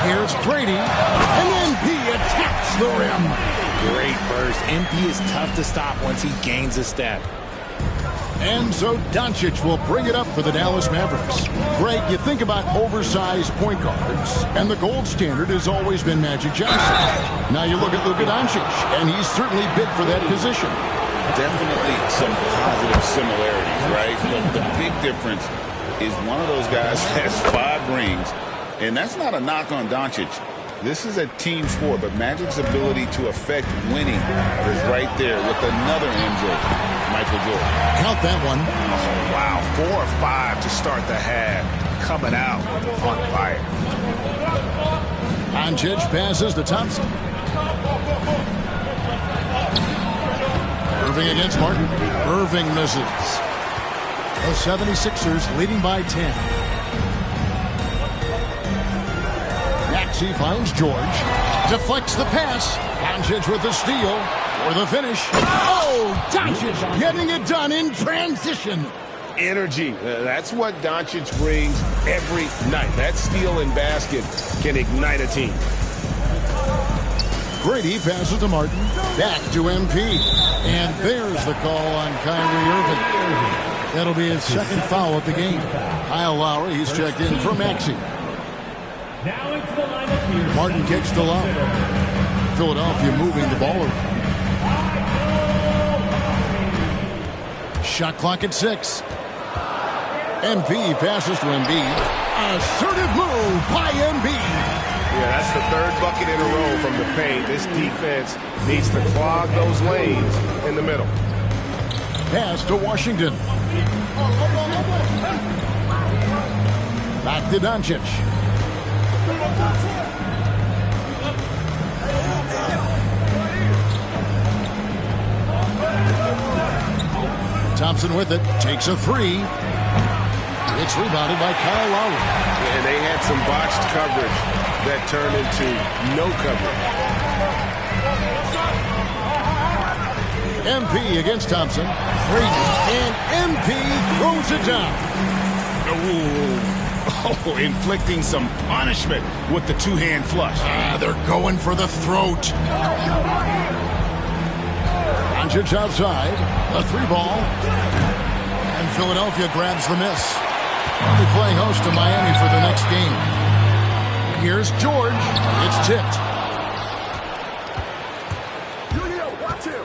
L: Here's Brady, and MP attacks the rim.
N: Great burst. MP is tough to stop once he gains a step.
L: And so Doncic will bring it up for the Dallas Mavericks. Greg, you think about oversized point guards, and the gold standard has always been Magic Johnson. Now you look at Luka Doncic, and he's certainly bid for that position.
P: Definitely some positive similarities, right? But the big difference is one of those guys has 5 rings, and that's not a knock on Doncic. This is a team sport, but Magic's ability to affect winning is right there with another MJ, Michael Jordan.
L: Count that one.
M: Oh, wow, 4 or 5 to start the half, coming out on fire.
L: Doncic passes to Thompson. Irving against Martin. Irving misses. The 76ers leading by 10. Maxey finds George. Deflects the pass. Doncic with the steal. For the finish. Oh, Doncic getting it done in transition.
M: Energy. That's what Doncic brings every night. That steal and basket can ignite a team.
L: Brady passes to Martin. Back to MP. And there's the call on Kyrie Irving. That'll be his second foul of the game. Kyle Lowry, he's checked in for Maxey. Martin kicks the lob. Philadelphia moving the ball around. Shot clock at 6. MP passes to Embiid. Assertive move by Embiid.
M: Yeah, that's the 3rd bucket in a row from the paint. This defense needs to clog those lanes in the middle.
L: Pass to Washington. Back to Doncic. Thompson with it. Takes a 3. It's rebounded by Kyle Lowry.
M: And they had some botched coverage that turned into no coverage.
L: MP against Thompson. Brady, and MP throws it down.
M: Oh, inflicting some punishment with the two-hand flush.
L: They're going for the throat. Doncic outside. A 3-ball. And Philadelphia grabs the miss. They'll be playing host to Miami for the next game. Here's George. It's tipped.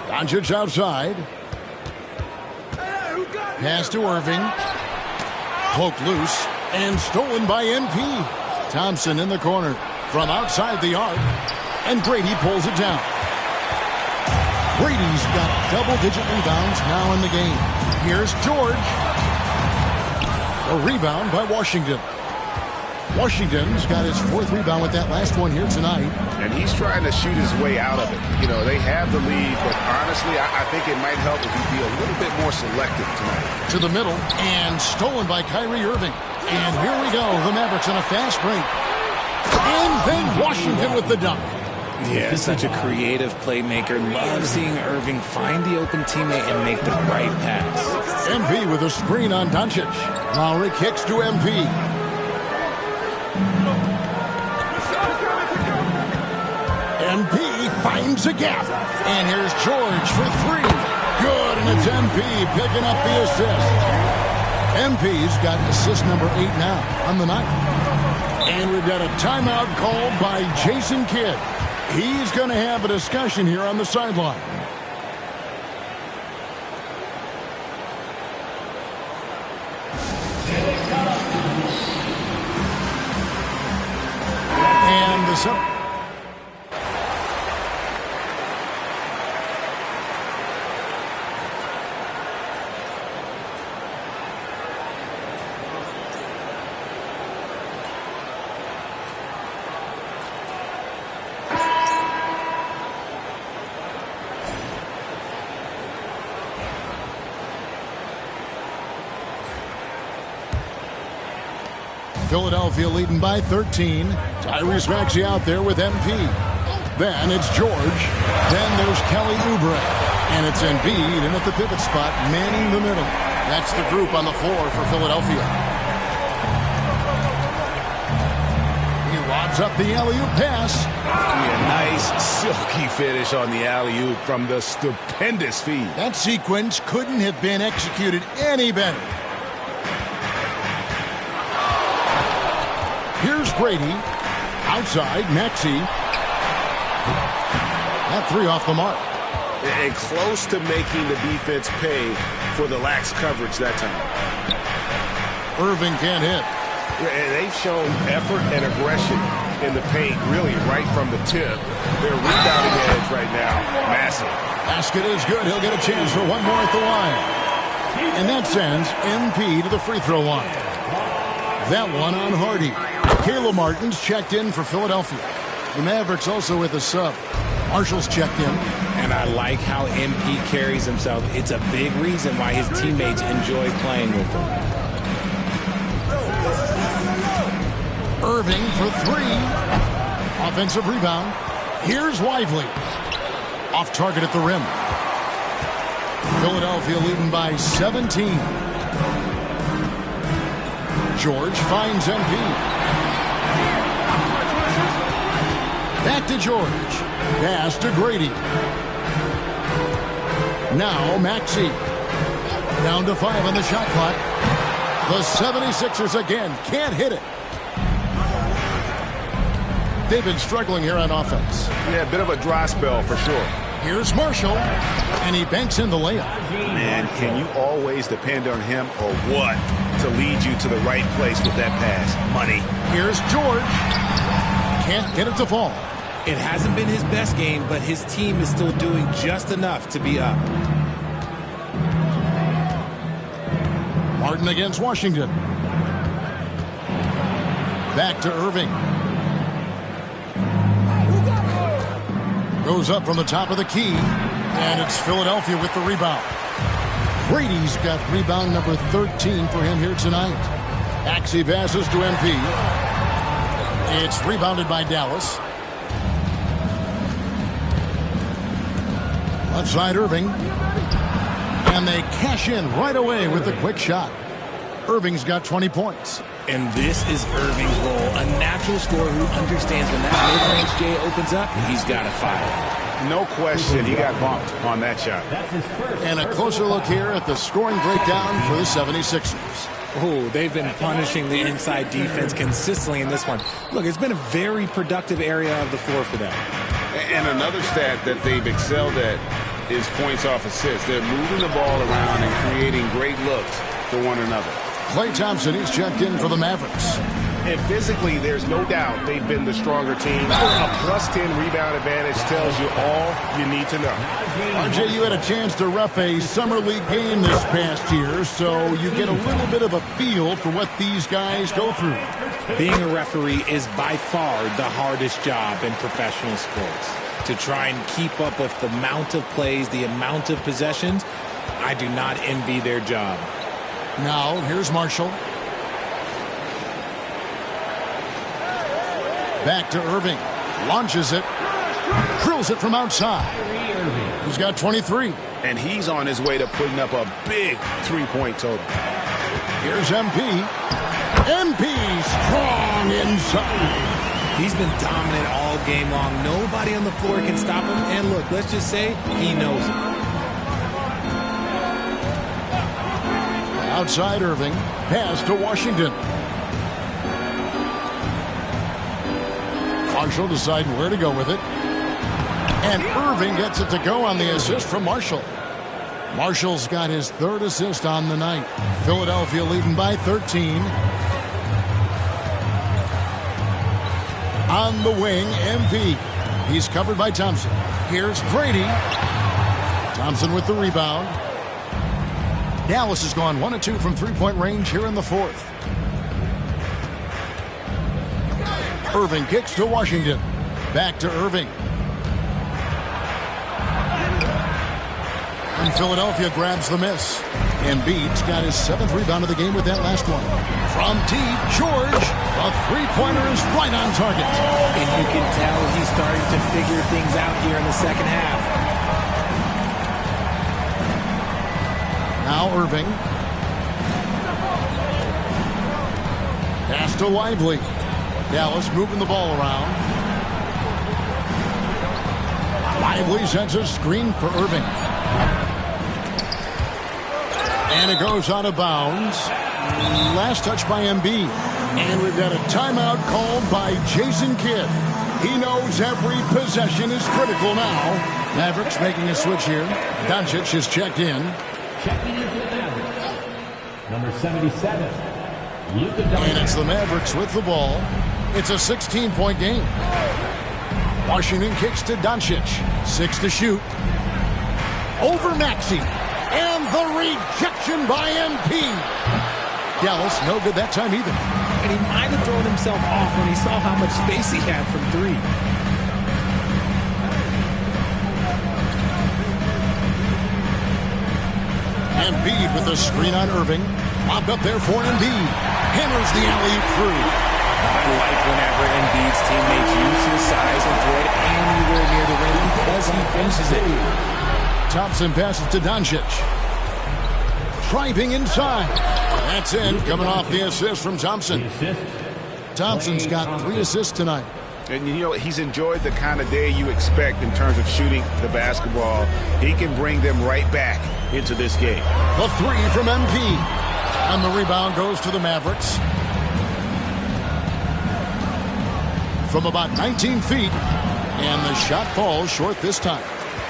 L: Doncic outside. Pass to Irving. Poked loose and stolen by MP. Thompson in the corner from outside the arc. And Brady pulls it down. Brady's got double-digit rebounds now in the game. Here's George. A rebound by Washington. Washington's got his 4th rebound with that last one here tonight.
M: And he's trying to shoot his way out of it. You know, they have the lead, but honestly, I think it might help if he'd be a little bit more selective tonight.
L: To the middle, and stolen by Kyrie Irving. And here we go, the Mavericks on a fast break. And then Washington with the dunk.
N: Yeah, such a creative playmaker. Love seeing Irving find the open teammate and make the right pass.
L: MP with a screen on Doncic. Lowry kicks to MP. MP finds a gap. And here's George for 3. Good, and it's MP picking up the assist. MP's got assist number 8 now on the night. And we've got a timeout called by Jason Kidd. He's going to have a discussion here on the sideline. And the Philadelphia leading by 13. Tyrese Maxey out there with MP. Then it's George. Then there's Kelly Oubre. And it's Embiid in at the pivot spot, manning the middle. That's the group on the floor for Philadelphia. He lobs up the alley-oop pass.
M: A nice, silky finish on the alley-oop from the stupendous feed.
L: That sequence couldn't have been executed any better. Here's Brady. Outside, Maxey. That 3 off the mark.
M: And close to making the defense pay for the lax coverage that time.
L: Irving can't hit.
M: And they've shown effort and aggression in the paint, really right from the tip. Their rebounding edge right now, massive.
L: Basket is good. He'll get a chance for one more at the line. And that sends MP to the free throw line. That one on Hardy. Caleb Martin's checked in for Philadelphia. The Mavericks also with a sub. Marshall's checked in.
N: And I like how MP carries himself. It's a big reason why his teammates enjoy playing with him.
L: Irving for 3. Offensive rebound. Here's Lively. Off target at the rim. Philadelphia leading by 17. George finds MP. Back to George. Pass to Grady. Now Maxey. Down to 5 on the shot clock. The 76ers again can't hit it. They've been struggling here on offense.
M: Yeah, a bit of a dry spell for sure.
L: Here's Marshall, and he banks in the layup.
M: Man, can you always depend on him or what to lead you to the right place with that pass? Money.
L: Here's George. Can't get it to fall.
N: It hasn't been his best game, but his team is still doing just enough to be up.
L: Martin against Washington. Back to Irving. Goes up from the top of the key, and it's Philadelphia with the rebound. Brady's got rebound number 13 for him here tonight. Maxey passes to MP. It's rebounded by Dallas. Left side Irving. And they cash in right away with the quick shot. Irving's got 20 points.
N: And this is Irving's role, a natural scorer who understands when that mid-range J opens up, he's got to fire.
M: No question, he got bumped on that shot.
L: And a closer look here at the scoring breakdown for the 76ers.
N: Oh, they've been punishing the inside defense consistently in this one. Look, it's been a very productive area of the floor for them.
M: And another stat that they've excelled at is points off assists. They're moving the ball around and creating great looks for one another.
L: Klay Thompson, he's checked in for the Mavericks.
M: And physically, there's no doubt they've been the stronger team. A +10 rebound advantage tells you all you need to know.
L: RJ, you had a chance to ref a Summer League game this past year, so you get a little bit of a feel for what these guys go through.
N: Being a referee is by far the hardest job in professional sports. To try and keep up with the amount of plays, the amount of possessions, I do not envy their job.
L: Now, here's Marshall. Back to Irving. Launches it. Drills it from outside. He's got 23.
M: And he's on his way to putting up a big three-point total.
L: Here's MP. MP strong inside.
N: He's been dominant all game long. Nobody on the floor can stop him. And look, let's just say he knows it.
L: Outside Irving. Pass to Washington. Marshall deciding where to go with it. And Irving gets it to go on the assist from Marshall. Marshall's got his third assist on the night. Philadelphia leading by 13. On the wing, MP. He's covered by Thompson. Here's Grady. Thompson with the rebound. Dallas has gone 1 of 2 from three-point range here in the fourth. Irving kicks to Washington. Back to Irving. And Philadelphia grabs the miss. Embiid's got his 7th rebound of the game with that last one. From deep, George. A three-pointer is right on target.
N: And you can tell he's starting to figure things out here in the second half.
L: Now Irving. Pass to Lively. Dallas moving the ball around. Lively sends a screen for Irving. And it goes out of bounds. Last touch by Embiid. And we've got a timeout called by Jason Kidd. He knows every possession is critical now. Mavericks making a switch here. Doncic is checked in.
H: Checking in for the Mavericks, number 77, Luka Doncic.
L: And it's the Mavericks with the ball. It's a 16-point game. Washington kicks to Doncic. 6 to shoot. Over Maxey. And the rejection by MP. Dallas, no good that time either.
N: And he might have thrown himself off when he saw how much space he had from three.
L: Embiid with a screen on Irving. Lobbed up there for Embiid. Hammers the alley-oop through.
N: I like whenever Embiid's teammates use his size and throw it anywhere near the rim because he finishes it.
L: Thompson passes to Doncic. Driving inside. That's in. Coming off the assist from Thompson. Thompson's got 3 assists tonight.
M: And, you know, he's enjoyed the kind of day you expect in terms of shooting the basketball. He can bring them right back into this game.
L: The 3 from MP. And the rebound goes to the Mavericks. From about 19 feet. And the shot falls short this time.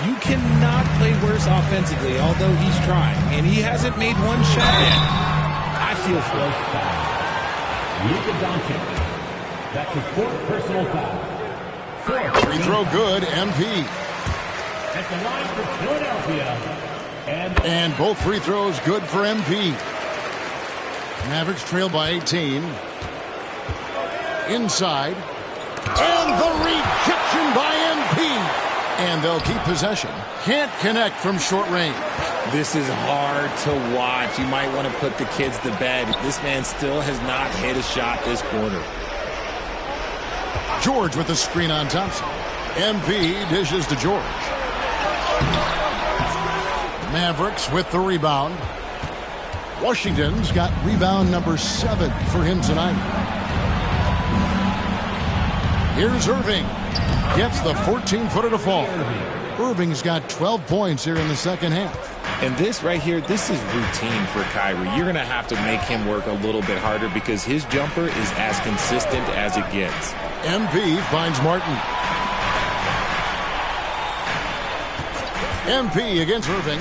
N: You cannot play worse offensively, although he's trying. And he hasn't made one shot yet. I feel for him.
H: Luka Doncic. That's his 4th personal foul.
L: Free throw good, MP.
H: At the line for Philadelphia.
L: And both free throws good for MP. Mavericks trail by 18. Inside. And the rejection by MP. And they'll keep possession. Can't connect from short range.
N: This is hard to watch. You might want to put the kids to bed. This man still has not hit a shot this quarter.
L: George with the screen on Thompson. MP dishes to George. Mavericks with the rebound. Washington's got rebound number 7 for him tonight. Here's Irving. Gets the 14-footer to fall. Irving's got 12 points here in the second half.
N: And this right here, this is routine for Kyrie. You're going to have to make him work a little bit harder because his jumper is as consistent as it gets.
L: MP finds Martin. MP against Irving.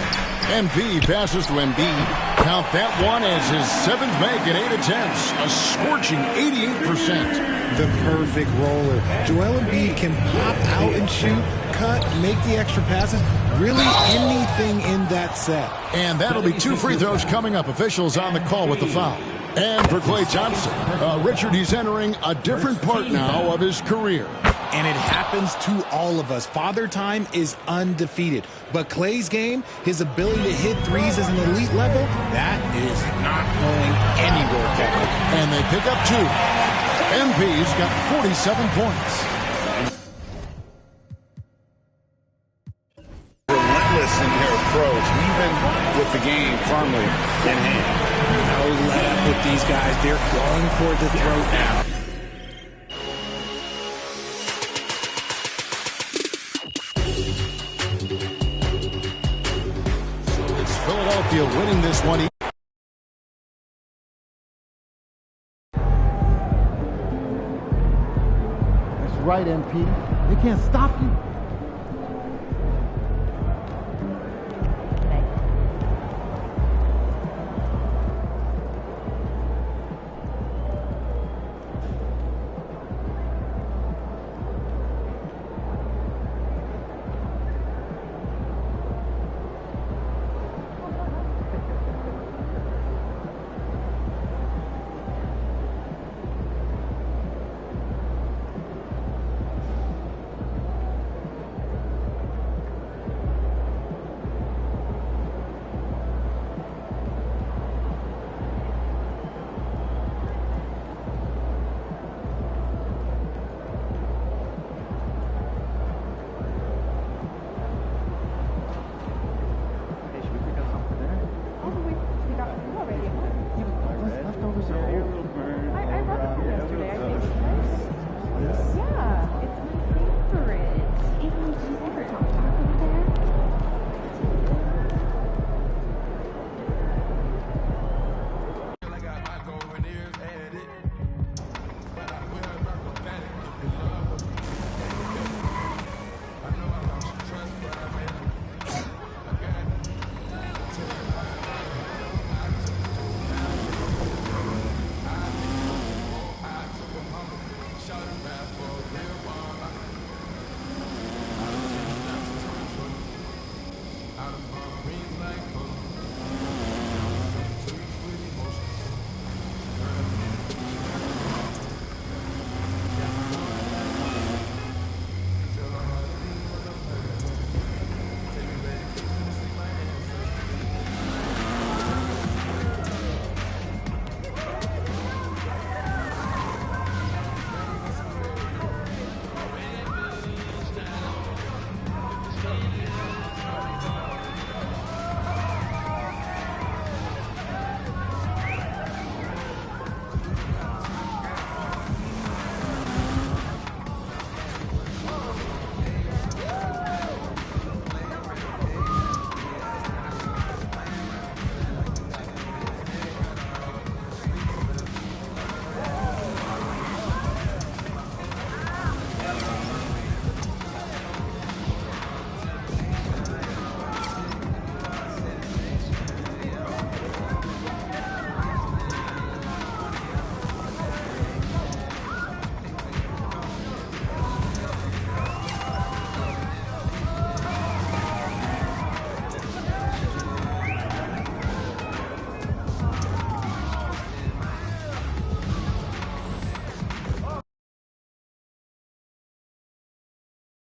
L: MP passes to Embiid. Count that one as his 7th make at 8 attempts. A scorching 88%.
R: The perfect roller. Joel Embiid can pop out and shoot, cut, make the extra passes. Really anything in that set.
L: And that'll be 2 free throws coming up. Officials on the call with the foul. And for Klay Thompson, Richard, he's entering a different part now of his career.
R: And it happens to all of us. Father Time is undefeated. But Klay's game, his ability to hit threes as an elite level, that is not going anywhere, Kevin.
L: And they pick up 2. MP's got 47 points.
M: Relentless in their approach, even with the game firmly in hand.
R: No let up with these guys. They're going for the throat now.
L: Philadelphia winning this one.
C: That's right, MP. They can't stop you.